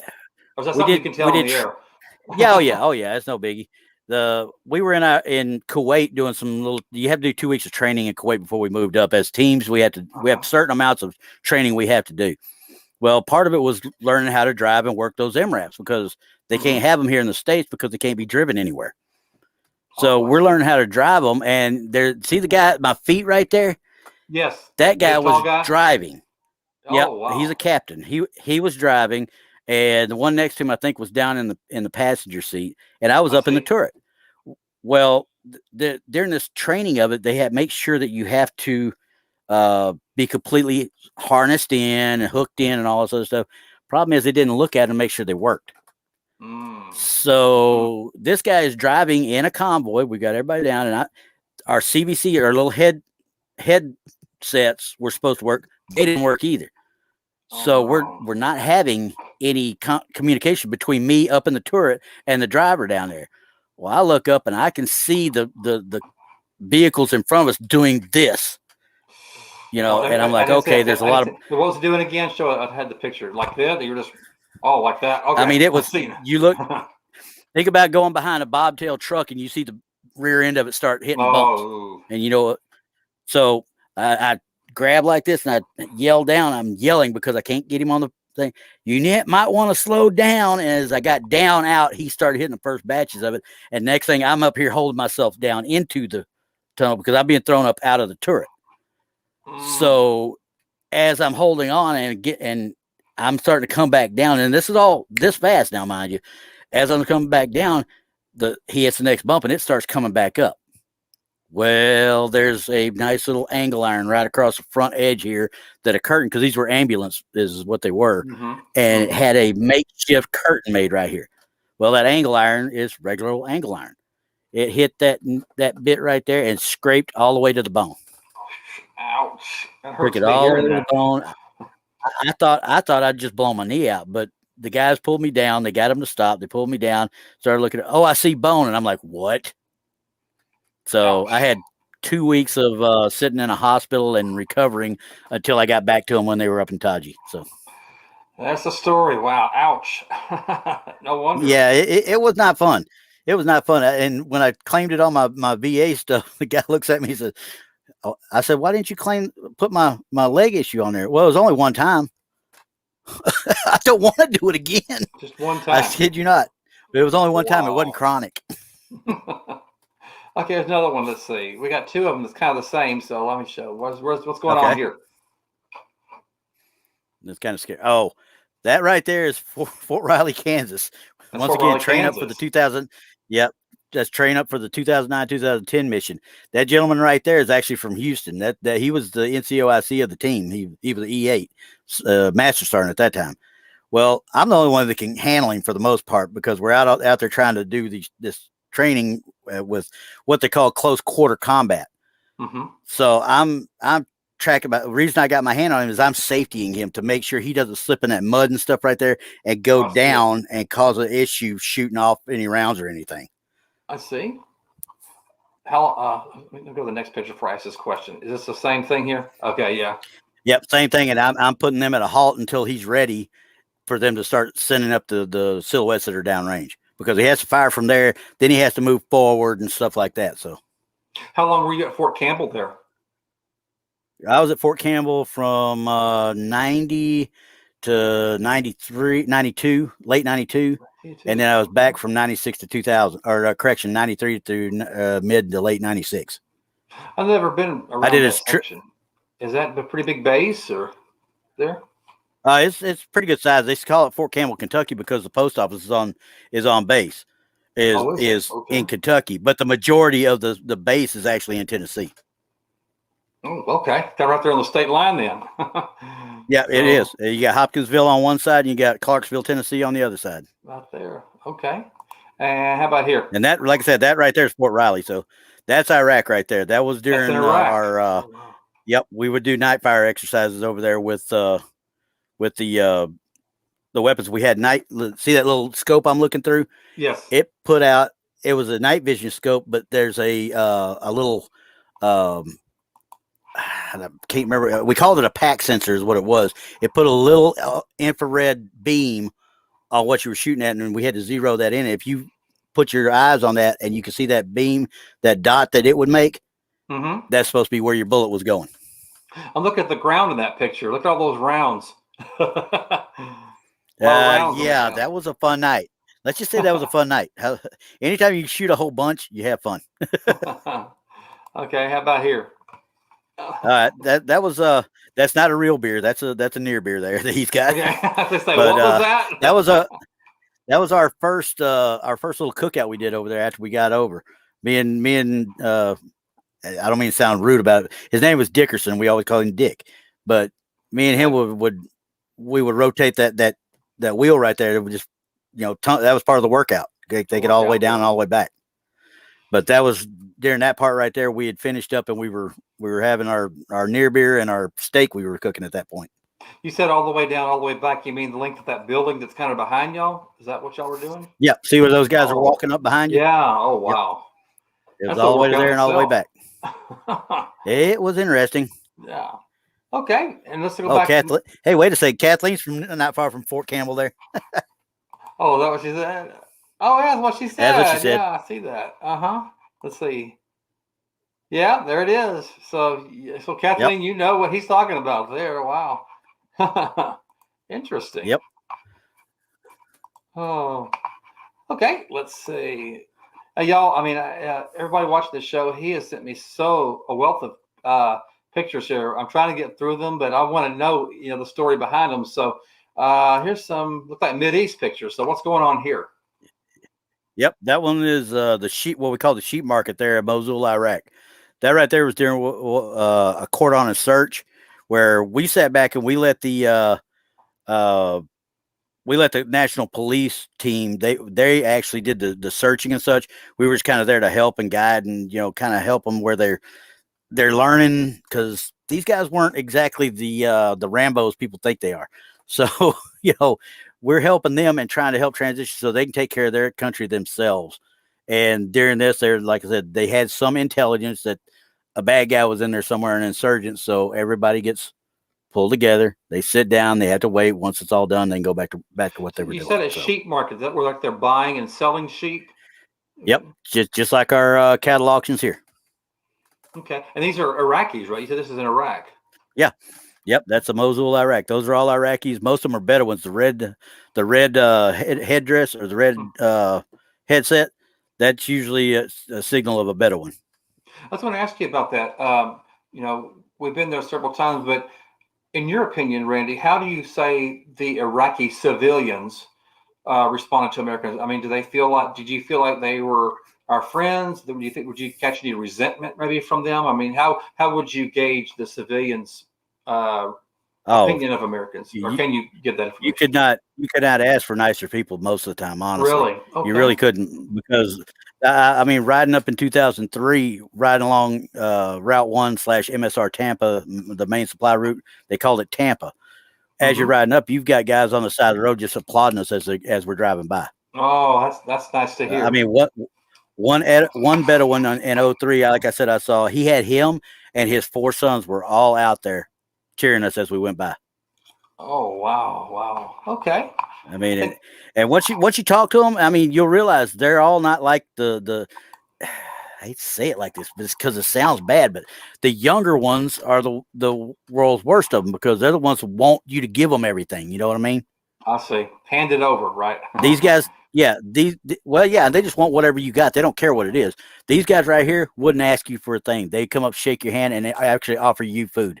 Or is that something you can tell on the air? Oh yeah. That's no biggie. We were in Kuwait doing some little. You have to do 2 weeks of training in Kuwait before we moved up. As teams, we have certain amounts of training we have to do. Well, part of it was learning how to drive and work those MRAPs because they can't have them here in the States because they can't be driven anywhere. So we're learning how to drive them. And see the guy at my feet right there? Yes. That guy was driving. Yeah, wow. He's a captain. He was driving, and the one next to him I think was down in the passenger seat, and I was up in the turret. Well, during this training of it, they had make sure that you have to be completely harnessed in and hooked in and all this other stuff. Problem is they didn't look at them and make sure they worked. So this guy is driving in a convoy. We got everybody down, and our CBC, our little headsets were supposed to work. They didn't work either. So we're not having any communication between me up in the turret and the driver down there. Well, I look up and I can see the vehicles in front of us doing this. And I'm like, okay, there's a lot of. What was it doing again? Show I had the picture like that. You were just like that. Okay. I mean, it was. You look. Think about going behind a bobtail truck and you see the rear end of it start hitting bumps, and so I grab like this and I yell down. I'm yelling because I can't get him on the thing. You might want to slow down. And as I got down out, he started hitting the first batches of it. And next thing, I'm up here holding myself down into the tunnel because I'm being thrown up out of the turret. So as I'm holding on and I'm starting to come back down, and this is all this fast now, mind you. As I'm coming back down, he hits the next bump and it starts coming back up. Well, there's a nice little angle iron right across the front edge here that a curtain, because these were ambulance, is what they were, and it had a makeshift curtain made right here. Well, that angle iron is regular old angle iron. It hit that bit right there and scraped all the way to the bone. Ouch! That hurts. All the way to the bone. I thought I'd just blow my knee out, but the guys pulled me down. They got him to stop. They pulled me down. Started looking at. Oh, I see bone, and I'm like, what? So I had 2 weeks of sitting in a hospital and recovering until I got back to them when they were up in Taji. So that's the story. Wow. Ouch. No wonder. Yeah, it was not fun. It was not fun. And when I claimed it on my VA stuff, the guy looks at me and says, I said, why didn't you put my leg issue on there? Well, it was only one time. I don't want to do it again. Just one I time. kid you not. But it was only one time. It Wow. wasn't chronic. Okay, there's another one. Let's see. We got two of them that's kind of the same. So let me show. What's going on here? It's kind of scary. Oh, that right there is Fort Riley, Kansas. That's Once Fort again, Riley, train Kansas. up for the 2000. Yep. That's train up for the 2009-2010 mission. That gentleman right there is actually from Houston. That he was the NCOIC of the team. He was the E8 master sergeant at that time. Well, I'm the only one that can handle him for the most part because we're out there trying to do this training with what they call close quarter combat. Mm-hmm. So I'm tracking about the reason I got my hand on him is I'm safetying him to make sure he doesn't slip in that mud and stuff right there and go down and cause an issue shooting off any rounds or anything. I see. How? Let me go to the next picture before I ask this question. Is this the same thing here? Okay, yeah. Yep, same thing. And I'm putting them at a halt until he's ready for them to start sending up the silhouettes that are downrange because he has to fire from there. Then he has to move forward and stuff like that. So, how long were you at Fort Campbell there? I was at Fort Campbell from 90 to 93, 92, late 92. And then I was back from 96 to 2000, or correction, 93 through mid to late 96. I've never been around I did that section. Is that a pretty big base or there? It's pretty good size. They call it Fort Campbell, Kentucky, because the post office is on base, is okay. in Kentucky, but the majority of the base is actually in Tennessee. Oh, okay. Got right there on the state line then. Yeah, it is. You got Hopkinsville on one side, and you got Clarksville, Tennessee on the other side. Right there. Okay. And how about here? And that, like I said, that right there is Fort Riley. So that's Iraq right there. That was during our. Yep, we would do night fire exercises over there with the weapons we had. See that little scope I'm looking through? Yes. It was a night vision scope, but there's a little. I can't remember. We called it a pack sensor is what it was. It put a little infrared beam on what you were shooting at, and we had to zero that in. If you put your eyes on that and you can see that beam, that dot that it would make, that's supposed to be where your bullet was going. I'm looking at the ground in that picture. Look at all those rounds. Yeah, that was a fun night. Let's just say that was a fun night. Anytime you shoot a whole bunch, you have fun. Okay, how about here? All right, that was that's not a real beer. That's a near beer there that he's got. Okay. What was that? That was our first little cookout we did over there after we got over. Me and I don't mean to sound rude about it. His name was Dickerson. We always call him Dick. But me and him would rotate that wheel right there. It would just that was part of the workout. Take it all the way down and all the way back. But that was during that part right there. We had finished up and we were having our near beer and our steak we were cooking at that point. You said all the way down, all the way back. You mean the length of that building that's kind of behind y'all? Is that what y'all were doing? Yeah. See where those guys are walking up behind you? Yeah. Oh, wow. Yep. It was all the way there and all the way back. It was interesting. Yeah. Okay. And let's go back. Kathleen. Hey, wait a second. Kathleen's from not far from Fort Campbell there. Oh, is that what she said? Oh, yeah, that's what she said. That's what she said. Yeah, I see that. Let's see. Yeah, there it is. So Kathleen, you know what he's talking about there. Wow. Interesting. Yep. Oh, okay. Let's see. Y'all, I mean, everybody watching the show, he has sent me a wealth of pictures here. I'm trying to get through them, but I want to know, the story behind them. So here's some, look like Mideast pictures. So what's going on here? Yep. That one is what we call the sheep market there in Mosul, Iraq. That right there was during a cordon and search where we sat back and we let the national police team, they actually did the searching and such. We were just kind of there to help and guide and, kind of help them where they're learning, because these guys weren't exactly the Rambos people think they are. So, we're helping them and trying to help transition so they can take care of their country themselves. And during this, like I said, they had some intelligence that a bad guy was in there somewhere, an insurgent. So everybody gets pulled together. They sit down. They have to wait. Once it's all done, they can go back to what they were doing. You said a sheep market. Is that where like they're buying and selling sheep? Yep, just like our cattle auctions here. Okay. And these are Iraqis, right? You said this is in Iraq. Yeah. Yep, that's a Mosul, Iraq. Those are all Iraqis. Most of them are Bedouins. The red headdress or the red headset, that's usually a signal of a Bedouin. I was going to ask you about that. We've been there several times, but in your opinion, Randy, how do you say the Iraqi civilians responded to Americans? I mean, did you feel like they were our friends? Would you catch any resentment maybe from them? I mean, how would you gauge the civilians' opinion of Americans, or can you give that information? You could not ask for nicer people most of the time, honestly. Really? Okay. You really couldn't, because I mean, riding up in 2003, riding along Route 1/MSR Tampa, the main supply route, they called it Tampa. As you're riding up, you've got guys on the side of the road just applauding us as we're driving by. Oh, that's nice to hear. I mean, one Bedouin in 03, like I said, I saw, he had him and his 4 sons were all out there cheering us as we went by. Oh, wow. Okay. I mean, and once you talk to them, I mean, you'll realize they're all not like the I hate to say it like this, but it's because it sounds bad, but the younger ones are the world's worst of them, because they're the ones who want you to give them everything. You know what I mean? I see. Hand it over, right? These guys, yeah, they just want whatever you got. They don't care what it is. These guys right here wouldn't ask you for a thing. They come up, shake your hand, and they actually offer you food.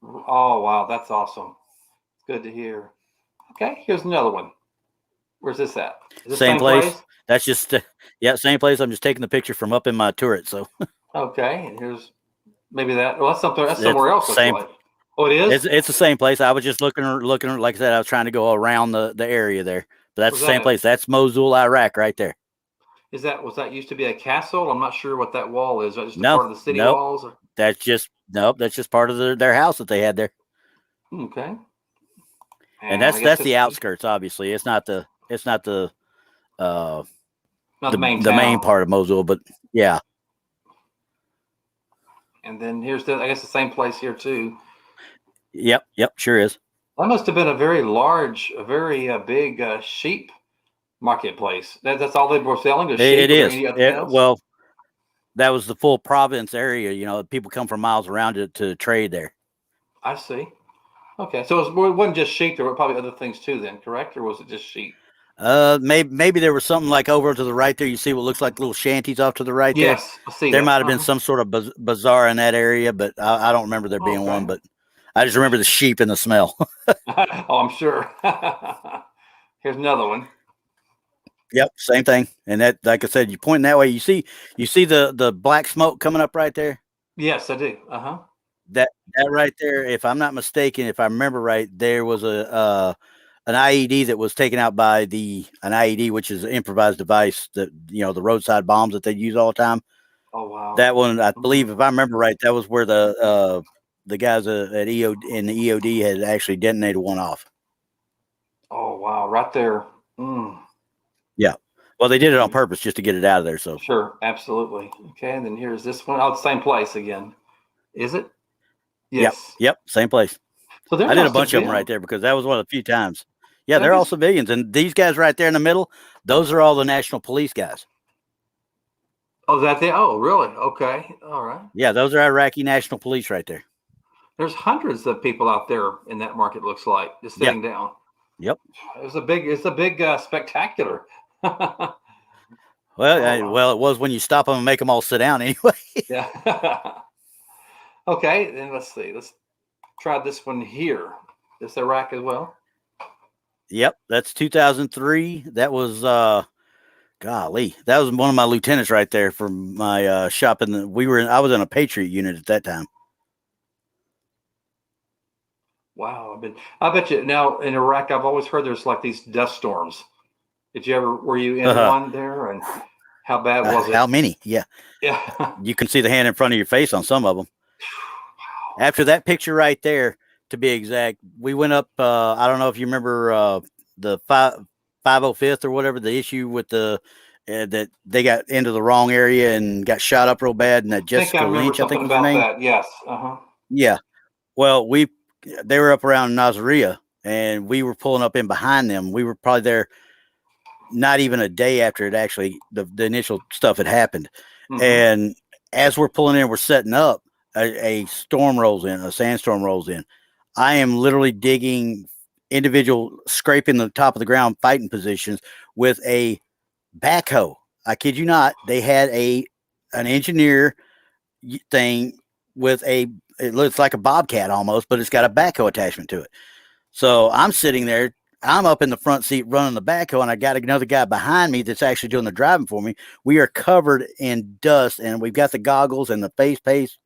Oh, wow. That's awesome. Good to hear. Okay. Here's another one. Where's this at? Is this same place? That's just, same place. I'm just taking the picture from up in my turret. So, okay. And here's maybe that. Well, that's somewhere else. Same. Like. Oh, it is? It's the same place. I was just looking, like I said, I was trying to go around the area there, but that's the same place. That's Mosul, Iraq right there. Was that used to be a castle? I'm not sure what that wall is. Is that just part of the city walls? Or? That's just part of their house that they had there. Okay. And that's the outskirts, obviously. It's not the main part of Mosul, but yeah. And then here's I guess the same place here too. Yep, sure is. That must have been a very big sheep marketplace. That's all they were selling, is sheep. It is. Well, that was the full province area. You know, people come from miles around it to trade there. I see. Okay, so it wasn't just sheep. There were probably other things too, then, correct? Or was it just sheep? Maybe there was something like over to the right there. You see what looks like little shanties off to the right there. Yes, I see. There might have been some sort of bazaar in that area, but I don't remember there being one. But I just remember the sheep and the smell. Oh, I'm sure. Here's another one. Yep, same thing. And that, like I said, you point that way. You see the black smoke coming up right there. Yes, I do. That right there, if I'm not mistaken, if I remember right, there was an IED that was taken out by an IED, which is an improvised device that, the roadside bombs that they use all the time. Oh, wow. That one, I believe, if I remember right, that was where the guys at EOD in the EOD had actually detonated one off. Oh, wow. Right there. Yeah. Well, they did it on purpose just to get it out of there. So sure. Absolutely. Okay. And then here's this one. Oh, it's the same place again. Is it? Yes. Yep. Same place. So I did a bunch of them right there because that was one of the few times. Yeah, they're all civilians. And these guys right there in the middle, those are all the National Police guys. Oh, is that there? Oh, really? Okay. All right. Yeah, those are Iraqi National Police right there. There's hundreds of people out there in that market, looks like, just sitting down. Yep. It's a big spectacular. Well, it was when you stop them and make them all sit down anyway. Yeah. Okay, then let's see. Let's try this one here. This Iraq as well. Yep, that's 2003. That was golly, that was one of my lieutenants right there from my shop. I was in a Patriot unit at that time. Wow, I bet you now in Iraq, I've always heard there's like these dust storms. Were you in one there, and how bad was it? How many? Yeah. You can see the hand in front of your face on some of them. Wow. After that picture right there, to be exact, we went up. I don't know if you remember the 505th or whatever, the issue with that they got into the wrong area and got shot up real bad, and that Jessica Lynch, I think was her name. That. Yes. Yeah. Well, they were up around Nasiriyah, and we were pulling up in behind them. We were probably there not even a day after it actually the initial stuff had happened. Mm-hmm. And as we're pulling in, we're setting up, a storm rolls in, a sandstorm rolls in. I am literally digging individual, scraping the top of the ground, fighting positions with a backhoe. I kid you not. They had an engineer thing with it looks like a bobcat almost, but it's got a backhoe attachment to it. So I'm sitting there. I'm up in the front seat running the backhoe, and I got another guy behind me that's actually doing the driving for me. We are covered in dust, and we've got the goggles and the face mask,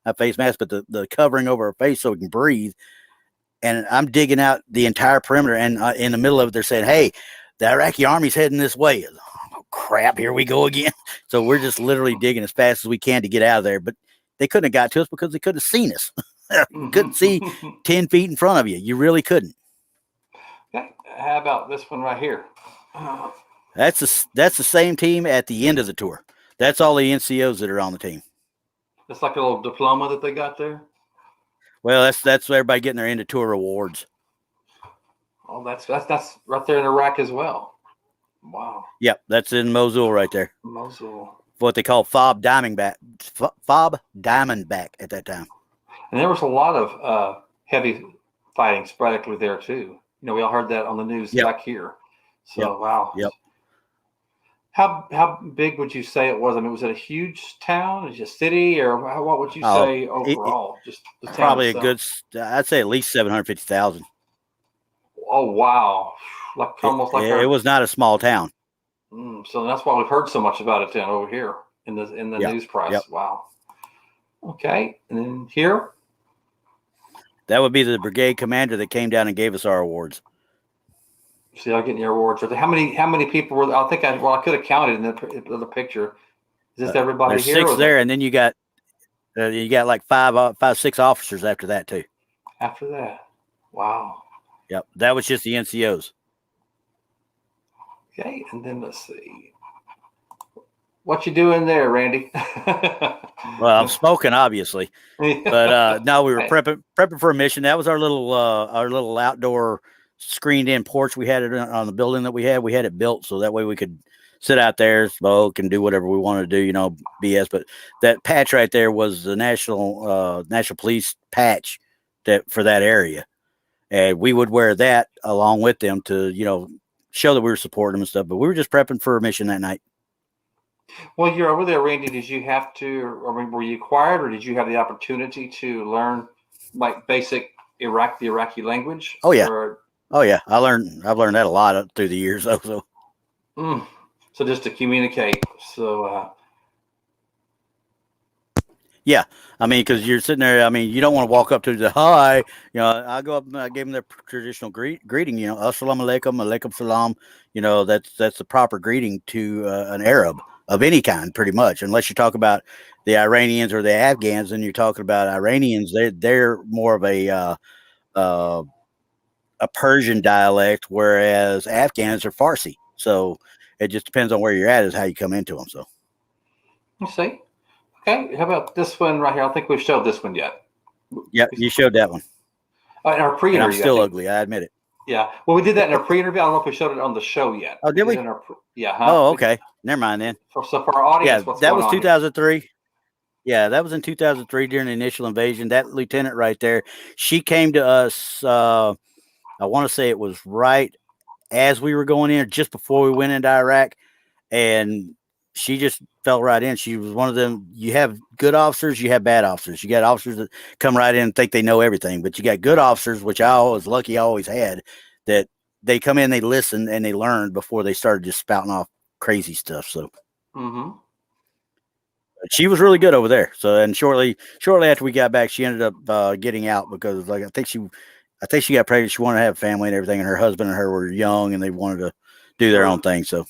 not face mask, but the covering over our face so we can breathe. And I'm digging out the entire perimeter, and in the middle of it, they're saying, "Hey, the Iraqi army's heading this way." Oh, crap, here we go again. So we're just literally digging as fast as we can to get out of there. But they couldn't have got to us because they couldn't have seen us. Couldn't see 10 feet in front of you. You really couldn't. Okay. How about this one right here? That's the same team at the end of the tour. That's all the NCOs that are on the team. It's like a little diploma that they got there. Well, that's everybody getting their end of tour awards. Oh, that's right there in Iraq as well. Wow. Yep, that's in Mosul right there. Mosul. What they call fob diamondback at that time. And there was a lot of heavy fighting sporadically there too. We all heard that on the news back here. So wow. Yep. How big would you say it was? I mean, was it a huge town? Is it a city, or what would you say overall? Just the town probably itself? I'd say at least 750,000. Oh wow! It was not a small town. So that's why we've heard so much about it then over here in the news press. Yep. Wow. Okay, and then here. That would be the brigade commander that came down and gave us our awards. See, I'm getting your awards. How many people were there? I could have counted in the picture. Is this everybody There's here? 6 there, and then you got like 6 officers after that too. After that, wow. Yep, that was just the NCOs. Okay, and then let's see. What you doing there, Randy? Well, I'm smoking, obviously, but no, we were prepping for a mission. That was our little outdoor screened-in porch. We had it on the building that we had. We had it built so that way we could sit out there, smoke, and do whatever we wanted to do. BS. But that patch right there was the national police patch for that area, and we would wear that along with them to show that we were supporting them and stuff. But we were just prepping for a mission that night. Well, you're over there, Randy. Did you have to, or were you required, or did you have the opportunity to learn like basic the Iraqi language? Oh yeah, I've learned that a lot through the years. So just to communicate. So yeah, I mean, because you're sitting there. I mean, you don't want to walk up to the hi. I go up and I gave them their traditional greeting. Assalamu alaikum, alaikum salam. That's the proper greeting to an Arab of any kind, pretty much. Unless you talk about the Iranians or the Afghans, and you're talking about Iranians, they're more of a Persian dialect, whereas Afghans are Farsi. So it just depends on where you're at is how you come into them. So you see. Okay, how about this one right here? I don't think we've showed this one yet. Yep, you showed that one. In our pre-interview. I'm still ugly, I admit it. Yeah, well, we did that in our pre-interview. I don't know if we showed it on the show yet. Oh, did we? Yeah. Huh? Oh, okay. Never mind then. So for our audience, yeah, that was 2003. Yeah, that was in 2003 during the initial invasion. That lieutenant right there, she came to us. I want to say it was right as we were going in, just before we went into Iraq, and she just fell right in. She was one of them. You have good officers, you have bad officers. You got officers that come right in and think they know everything, but you got good officers, which I was lucky I always had, that they come in, they listen, and they learn before they started just spouting off crazy stuff. So she was really good over there. So, and shortly after we got back, she ended up getting out because, like, I think she got pregnant. She wanted to have a family and everything, and her husband and her were young, and they wanted to do their own thing. So.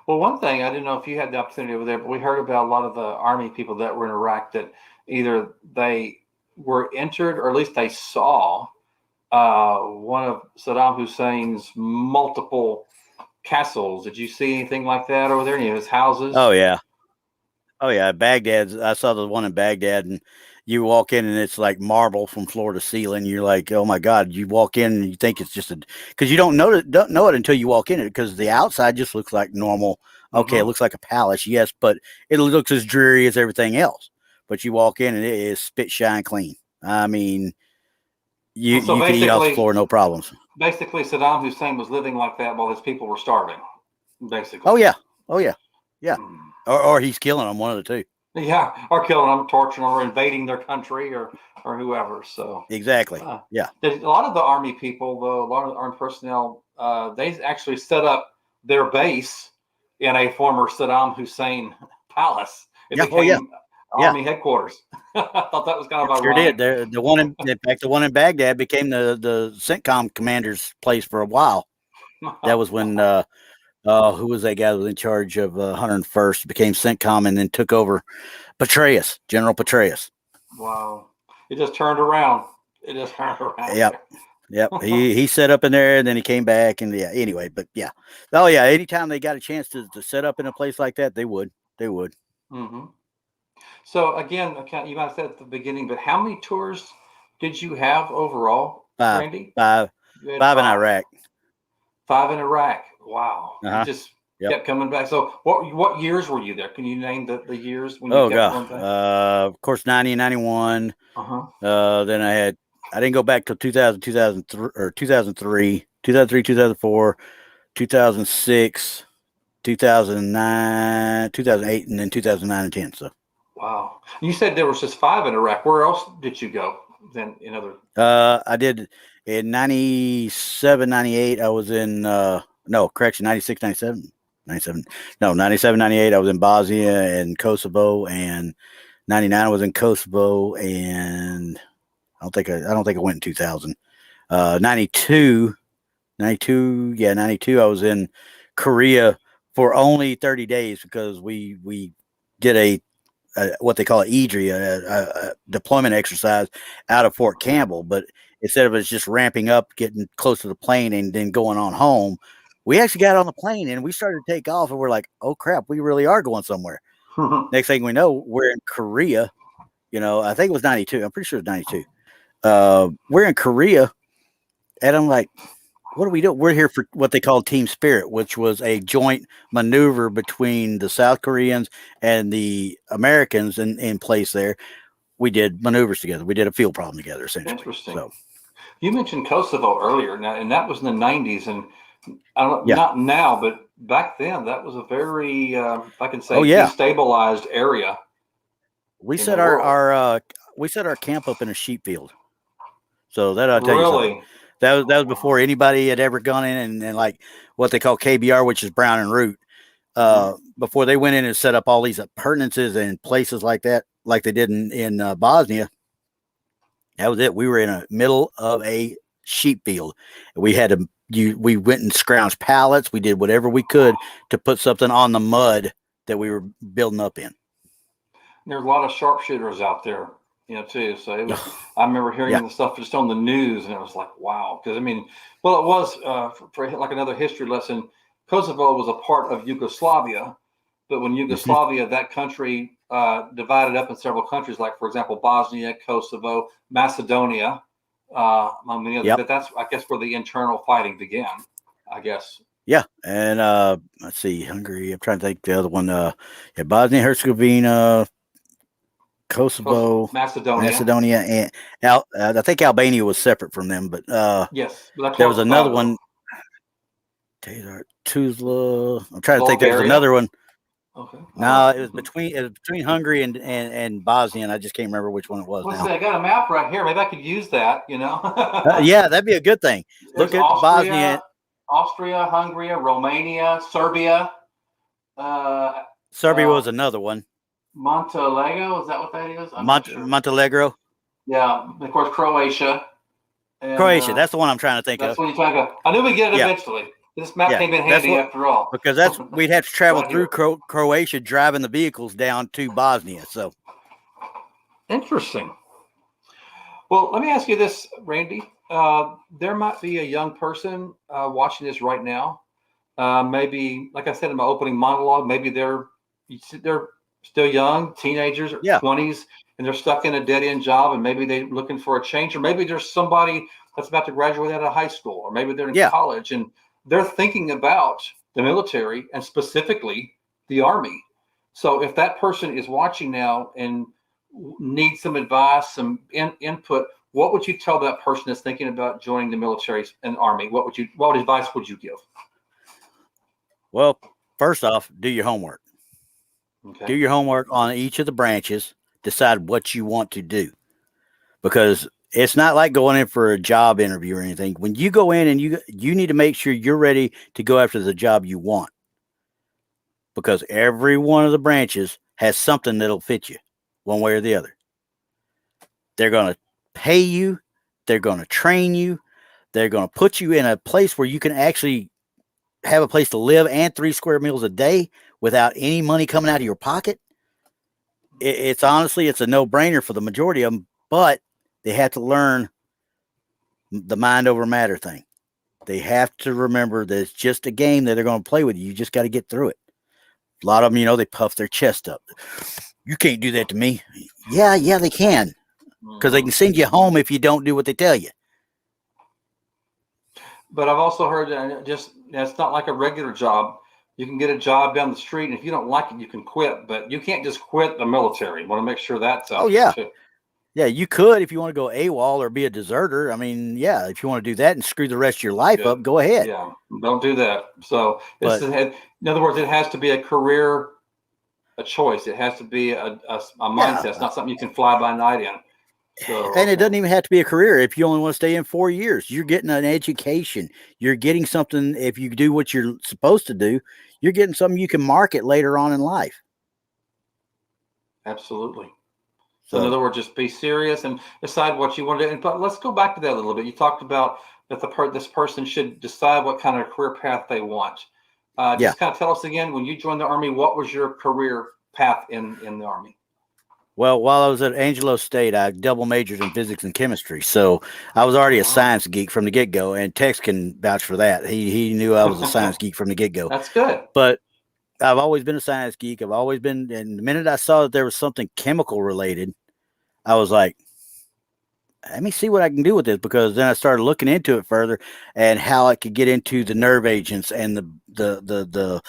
Well, one thing, I didn't know if you had the opportunity over there, but we heard about a lot of the Army people that were in Iraq that either they were entered or at least they saw one of Saddam Hussein's multiple castles. Did you see anything like that over there? Any of his houses? Oh, yeah. Baghdad. I saw the one in Baghdad, and you walk in and it's like marble from floor to ceiling. You're like, oh my God, you walk in and you think it's just because you don't know it until you walk in it, because the outside just looks like normal. Okay, it looks like a palace, yes, but it looks as dreary as everything else. But you walk in and it is spit shine clean. I mean, you can eat off the floor, no problems. Basically, Saddam Hussein was living like that while his people were starving. Basically. Oh yeah. Or he's killing them, one of the two. Yeah, or killing them, torturing them, or invading their country, or whoever. So exactly. Yeah. A lot of the army people, though, a lot of the armed personnel, they actually set up their base in a former Saddam Hussein palace. It became army headquarters. I thought that was kind of ironic. Sure did. The one in Baghdad became the CENTCOM commander's place for a while. That was when who was that guy that was in charge of 101st, became CENTCOM and then took over Petraeus, General Petraeus. Wow. It just turned around. Yep. He set up in there and then he came back and anyway, but yeah. Oh yeah. Anytime they got a chance to set up in a place like that, they would. Mm-hmm. So again, you might have said at the beginning, but how many tours did you have overall, Randy? Five in Iraq. 5 in Iraq. Wow. You just kept coming back. So what years were you there? Can you name the years when you kept going back? Of course, 90 and 91. Then I didn't go back till 2003, 2003, 2004, 2006, 2009, 2008, and then 2009 and 10. So. Wow. You said there was just 5 in Iraq. Where else did you go then in other? I did in 97, 98. I was in, 96, 97. 97. No, 97, 98. I was in Bosnia and Kosovo, and 99 I was in Kosovo, and I don't think I went in 2000. 92, I was in Korea for only 30 days because we did a what they call an EDRI, a deployment exercise out of Fort Campbell. But instead of us just ramping up, getting close to the plane and then going on home, we actually got on the plane and we started to take off, and we're like, oh crap, we really are going somewhere. Next thing we know, we're in Korea. I think it was 92. I'm pretty sure it's 92. We're in Korea, and I'm like, what do we do? We're here for what they call Team Spirit, which was a joint maneuver between the South Koreans and the Americans in place there. We did maneuvers together. We did a field problem together, essentially. Interesting. So, you mentioned Kosovo earlier, and that was in the 90s, and I don't know, not now, but back then, that was a very, if I can say, destabilized area. We set our camp up in a sheep field. So that I'll tell you something. That was before anybody had ever gone in and like what they call KBR, which is brown and root. Before they went in and set up all these appurtenances and places like that, like they did in Bosnia. That was it. We were in the middle of a sheep field. We had we went and scrounged pallets. We did whatever we could to put something on the mud that we were building up in. There's a lot of sharpshooters out there, too. So it was, I remember hearing the stuff just on the news, and it was like, wow. Because, it was for like another history lesson, Kosovo was a part of Yugoslavia. But when Yugoslavia, that country divided up in several countries, like, for example, Bosnia, Kosovo, Macedonia, among many others. But that's, I guess, where the internal fighting began, I guess. Yeah. And let's see, Hungary. I'm trying to think the other one. Bosnia, Herzegovina, Kosovo, Macedonia, and I think Albania was separate from them, but yes, there was another one. Tuzla. I'm trying to think. There was another one. Okay. No, it was between Hungary and Bosnia, and I just can't remember which one it was. I got a map right here. Maybe I could use that. Yeah, that'd be a good thing. Look at Bosnia, Hungary, Romania, Serbia. Serbia was another one. Montenegro, is that what that is? Montenegro. Yeah, of course, Croatia. Croatia, that's the one I'm trying to think of. That's what you're talking about. I knew we'd get it eventually. This map came in handy after all. Because we'd have to travel through Croatia, driving the vehicles down to Bosnia. So interesting. Well, let me ask you this, Randy. There might be a young person watching this right now. Maybe, like I said in my opening monologue, maybe they're still young, teenagers or 20s, and they're stuck in a dead end job, and maybe they're looking for a change, or maybe there's somebody that's about to graduate out of high school, or maybe they're in Yeah. college and they're thinking about the military and specifically the Army. So if that person is watching now and needs some advice, some input, what would you tell that person that's thinking about joining the military and Army? What advice would you give? Well, first off, do your homework. Okay. Do your homework on each of the branches. Decide what you want to do, because it's not like going in for a job interview or anything. When you go in and you need to make sure you're ready to go after the job you want, because every one of the branches has something that'll fit you one way or the other. They're going to pay you. They're going to train you. They're going to put you in a place where you can actually have a place to live and 3 square meals a day without any money coming out of your pocket. It's honestly, it's a no-brainer for the majority of them, but they have to learn the mind over matter thing. They have to remember that it's just a game that they're going to play with you. You just got to get through it. A lot of them, they puff their chest up. You can't do that to me. Yeah, they can, because they can send you home if you don't do what they tell you. But I've also heard that it's not like a regular job. You can get a job down the street, and if you don't like it, you can quit. But you can't just quit the military. You want to make sure that's out there too. Yeah, you could if you want to go AWOL or be a deserter. I mean, yeah, if you want to do that and screw the rest of your life up, go ahead. Yeah, don't do that. So, in other words, it has to be a career, a choice. It has to be a mindset. It's not something you can fly by night in. So, and it doesn't even have to be a career. If you only want to stay in 4 years, you're getting an education. You're getting something. If you do what you're supposed to do, you're getting something you can market later on in life. Absolutely. So in other words, just be serious and decide what you want to do. But let's go back to that a little bit. You talked about that this person should decide what kind of career path they want. Just kind of tell us again, when you joined the Army, what was your career path in the Army? Well, while I was at Angelo State, I double majored in physics and chemistry. So I was already a science geek from the get-go, and Tex can vouch for that. He knew I was a science geek from the get-go. That's good. But I've always been a science geek. I've always been, and the minute I saw that there was something chemical related, I was like, let me see what I can do with this, because then I started looking into it further and how I could get into the nerve agents and the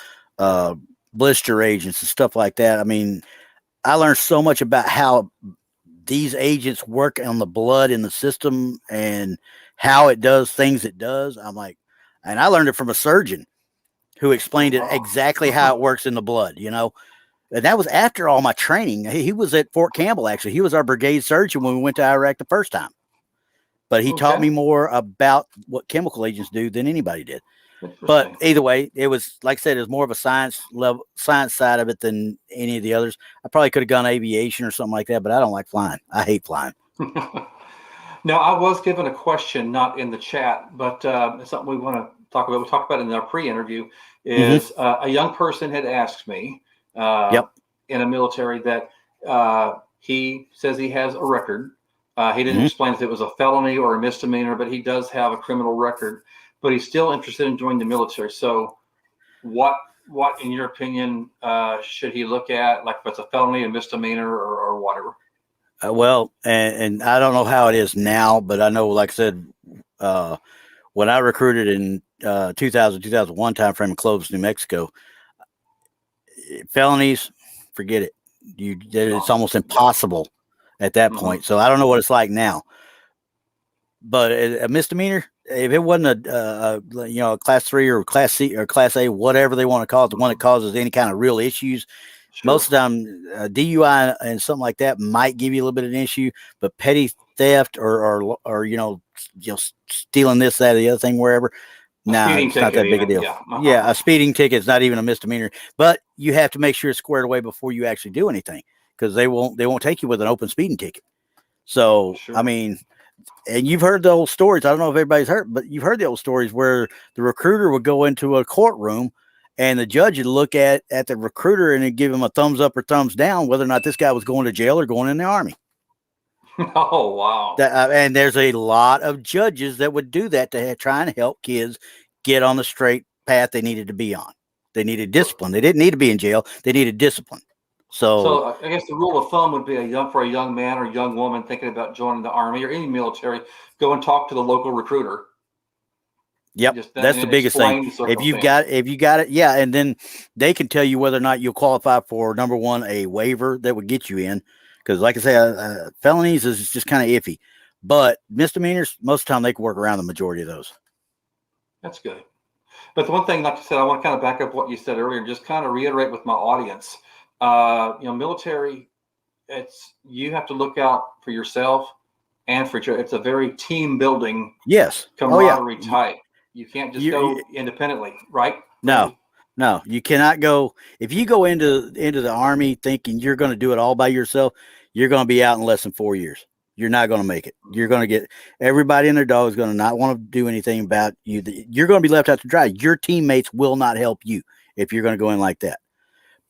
blister agents and stuff like that. I mean, I learned so much about how these agents work on the blood in the system and how it does things it does. I'm like, and I learned it from a surgeon who explained it exactly how it works in the blood, and that was after all my training. He was at Fort Campbell, actually. He was our brigade surgeon when we went to Iraq the first time. But he taught me more about what chemical agents do than anybody did. But either way, it was, like I said, it was more of a science side of it than any of the others. I probably could have gone aviation or something like that, but I don't like flying. I hate flying. Now, I was given a question, not in the chat, but it's something we want to talk about. We talked about it in our pre-interview. Is a young person had asked me in a military that he says he has a record. He didn't explain if it was a felony or a misdemeanor, but he does have a criminal record. But he's still interested in joining the military. So what in your opinion, should he look at? Like if it's a felony, a misdemeanor, or whatever? Well, and I don't know how it is now, but I know, like I said, when I recruited in 2001 timeframe in Clovis, New Mexico, felonies, forget it. It's almost impossible at that point. So I don't know what it's like now. But a misdemeanor, if it wasn't a class 3 or class C or class A, whatever they want to call it, the one that causes any kind of real issues, most of the time DUI and something like that might give you a little bit of an issue, but petty theft or stealing this, that, or the other thing, wherever, it's not that big a deal. A speeding ticket is not even a misdemeanor, but you have to make sure it's squared away before you actually do anything, because they won't take you with an open speeding ticket. So, I mean, and you've heard the old stories. I don't know if everybody's heard, but you've heard the old stories where the recruiter would go into a courtroom and the judge would look at the recruiter and give him a thumbs up or thumbs down whether or not this guy was going to jail or going in the Army. Oh, wow. And there's a lot of judges that would do that to try and help kids get on the straight path they needed to be on. They needed discipline. They didn't need to be in jail. They needed discipline. So I guess the rule of thumb would be for a young man or young woman thinking about joining the Army or any military, go and talk to the local recruiter. yep, Just that's the then biggest thing. explain the If you circumstance. got it, yeah, and then they can tell you whether or not you'll qualify for number one, a waiver that would get you in, because like I say, felonies is just kind of iffy, but misdemeanors most of the time they can work around the majority of those. That's good. But the one thing, like I said, I want to kind of back up what you said earlier and just kind of reiterate with my audience. Military, you have to look out for yourself and for each other. It's a very team building, Yes, camaraderie type. You can't just go independently, right? No, no, you cannot go. If you go into the Army thinking you're going to do it all by yourself, you're going to be out in less than 4 years. You're not going to make it. You're going to get everybody and their dog is going to not want to do anything about you. You're going to be left out to dry. Your teammates will not help you if you're going to go in like that.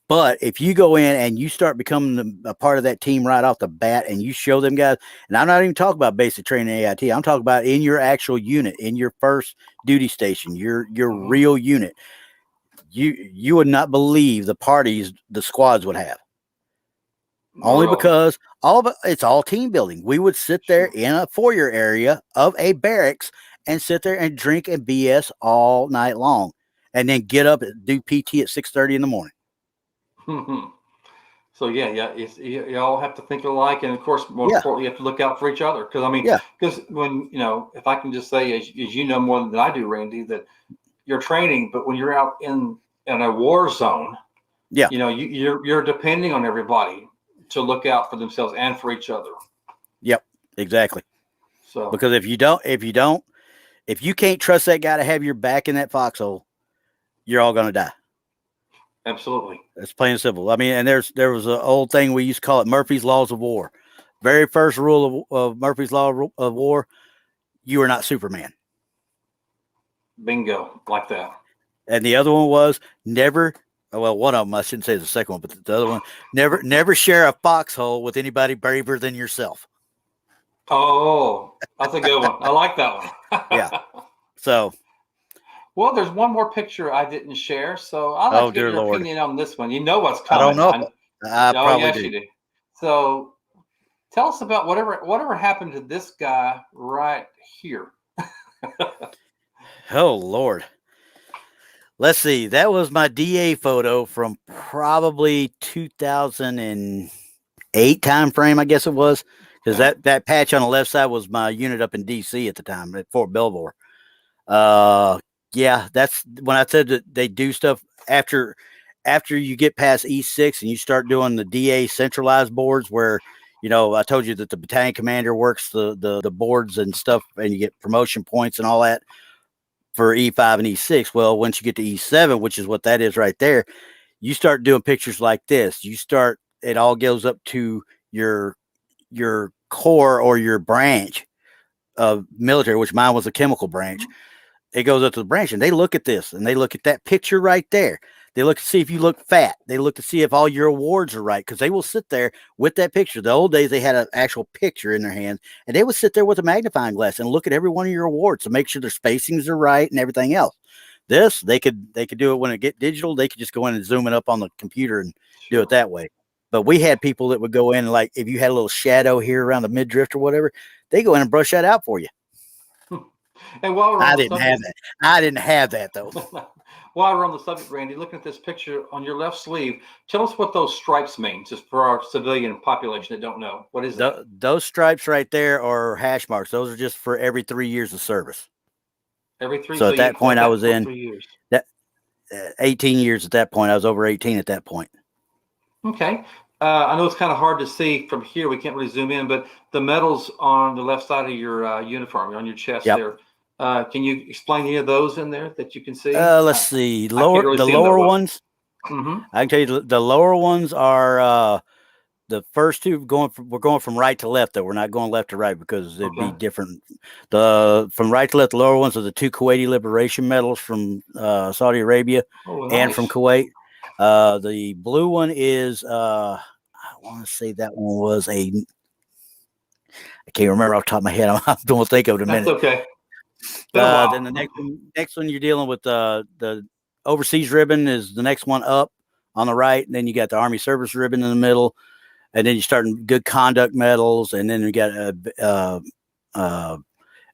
But if you go in and you start becoming a part of that team right off the bat and you show them guys, and I'm not even talking about basic training AIT, I'm talking about in your actual unit, in your first duty station, your real unit, you would not believe the parties the squads would have. Only because it's all team building. We would sit there in a foyer area of a barracks and sit there and drink and BS all night long, and then get up and do PT at 6:30 in the morning. So you all have to think alike, and of course, most importantly, you have to look out for each other. Because when if I can just say, as you know more than I do, Randy, that you're training, but when you're out in a war zone, you're depending on everybody to look out for themselves and for each other. Yep, exactly. So because if you can't trust that guy to have your back in that foxhole, you're all going to die. Absolutely. It's plain and simple. I mean, and there was an old thing we used to call it Murphy's Laws of War. Very first rule of Murphy's Law of War, you are not Superman. Bingo, like that. And the other one was never, well, one of them, I shouldn't say the second one, but the other one, never share a foxhole with anybody braver than yourself. Oh, that's a good one. I like that one. Yeah. So. Well, there's one more picture I didn't share, so I'd like to get your opinion on this one. You know what's coming. I don't know. I probably do. You do. So tell us about whatever happened to this guy right here. Oh, Lord. Let's see. That was my DA photo from probably 2008 time frame, I guess it was. Because that patch on the left side was my unit up in D.C. at the time at Fort Belvoir. Yeah, that's when I said that they do stuff after you get past E6 and you start doing the DA centralized boards where, I told you that the battalion commander works the boards and stuff and you get promotion points and all that for E5 and E6. Well, once you get to E7, which is what that is right there, you start doing pictures like this. It all goes up to your corps or your branch of military, which mine was a chemical branch. It goes up to the branch and they look at this and they look at that picture right there. They look to see if you look fat. They look to see if all your awards are right because they will sit there with that picture. The old days, they had an actual picture in their hands and they would sit there with a magnifying glass and look at every one of your awards to make sure their spacings are right and everything else. This, they could do it when it get digital. They could just go in and zoom it up on the computer and do it that way. But we had people that would go in and, like, if you had a little shadow here around the midriff or whatever, they go in and brush that out for you. And while we're I didn't have that though. While we're on the subject, Randy, looking at this picture on your left sleeve, tell us what those stripes mean, just for our civilian population that don't know. What is that? Those stripes right there are hash marks. Those are just for every 3 years of service. Every 3. So at that point, I was in 3 years. 18 years at that point. I was over 18 at that point. Okay. I know it's kind of hard to see from here. We can't really zoom in, but the medals on the left side of your uniform, on your chest there. Can you explain any of those in there that you can see? Let's see. The lower ones. Mm-hmm. I can tell you the lower ones are the first two we're going from right to left, though. We're not going left to right because it'd be different. From right to left, the lower ones are the 2 Kuwaiti liberation medals from Saudi Arabia and from Kuwait. The blue one is I want to say that one was I can't remember off the top of my head. I'm going to think of it in a minute. That's okay. Then the next one you're dealing with the overseas ribbon is the next one up on the right, and then you got the Army Service Ribbon in the middle, and then you start in good conduct medals, and then you got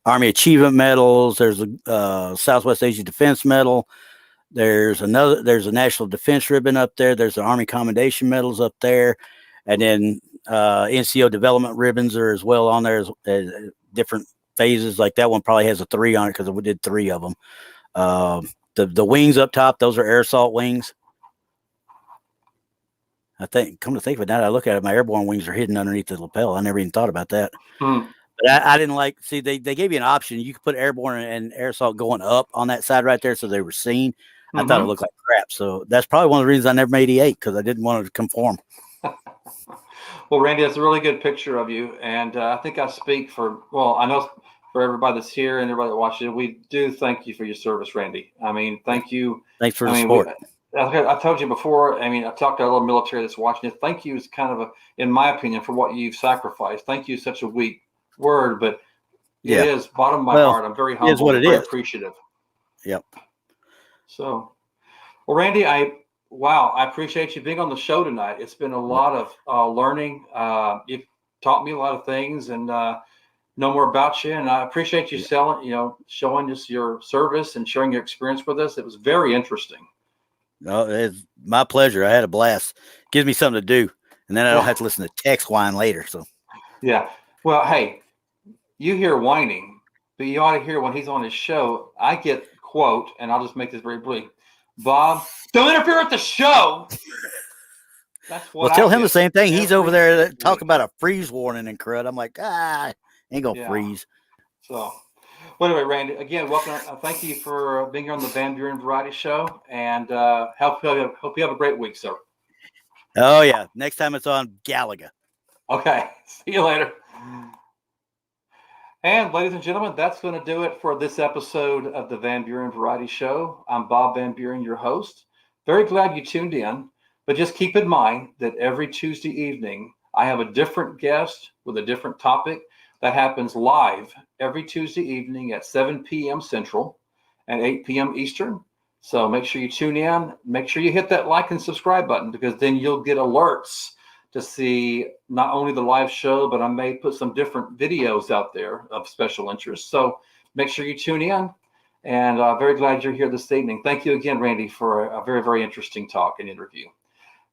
Army Achievement medals. There's a Southwest Asia Defense Medal. There's a National Defense Ribbon up there. There's the Army Commendation medals up there, and then NCO development ribbons are as well on there as different phases. Like that one probably has a 3 on it because we did 3 of them. The wings up top, those are air assault wings. I think, come to think of it, now that I look at it, my airborne wings are hidden underneath the lapel. I never even thought about that. But I didn't like, see, they gave you an option. You could put airborne and air assault going up on that side right there so they were seen. I thought it looked like crap. So that's probably one of the reasons I never made E8, because I didn't want to conform. Well, Randy, that's a really good picture of you. And I think I speak for, well, I know for everybody that's here and everybody that watches it, we do thank you for your service, Randy. I mean, thank you. Thanks for the support. I told you before, I mean, I talked to a little military that's watching it. Thank you is kind of in my opinion, for what you've sacrificed. Thank you is such a weak word, but it is bottom of my heart. I'm very humble. It is what it very is. Appreciative. Yep. So, well, Randy, I appreciate you being on the show tonight. It's been a lot of learning. You've taught me a lot of things and know more about you. And I appreciate you showing us your service and sharing your experience with us. It was very interesting. No, it's my pleasure. I had a blast. Gives me something to do, and then I don't have to listen to text whine later. So, yeah. Well, hey, you hear whining, but you ought to hear when he's on his show. I get quote, and I'll just make this very brief. Bob, don't interfere with the show. That's what. Well, tell him the same thing. He's over there talk about a freeze warning and crud. I'm like, ain't gonna freeze. So. Well, anyway, Randy, again, welcome. Thank you for being here on the Van Buren Variety Show, and hope you have a great week, sir. Oh, yeah. Next time it's on Galaga. Okay. See you later. And ladies and gentlemen, that's going to do it for this episode of the Van Buren Variety Show. I'm Bob Van Buren, your host. Very glad you tuned in, but just keep in mind that every Tuesday evening, I have a different guest with a different topic. That happens live every Tuesday evening at 7 p.m. Central and 8 p.m. Eastern. So make sure you tune in. Make sure you hit that like and subscribe button, because then you'll get alerts to see not only the live show, but I may put some different videos out there of special interest. So make sure you tune in. And very glad you're here this evening. Thank you again, Randy, for a very, very interesting talk and interview.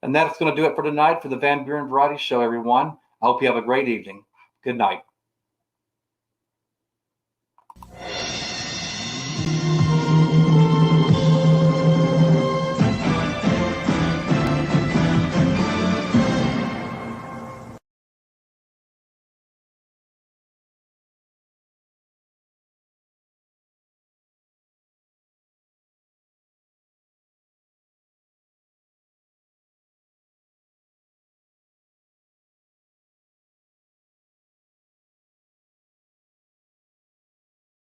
And that's going to do it for tonight for the Van Buren Variety Show, everyone. I hope you have a great evening. Good night.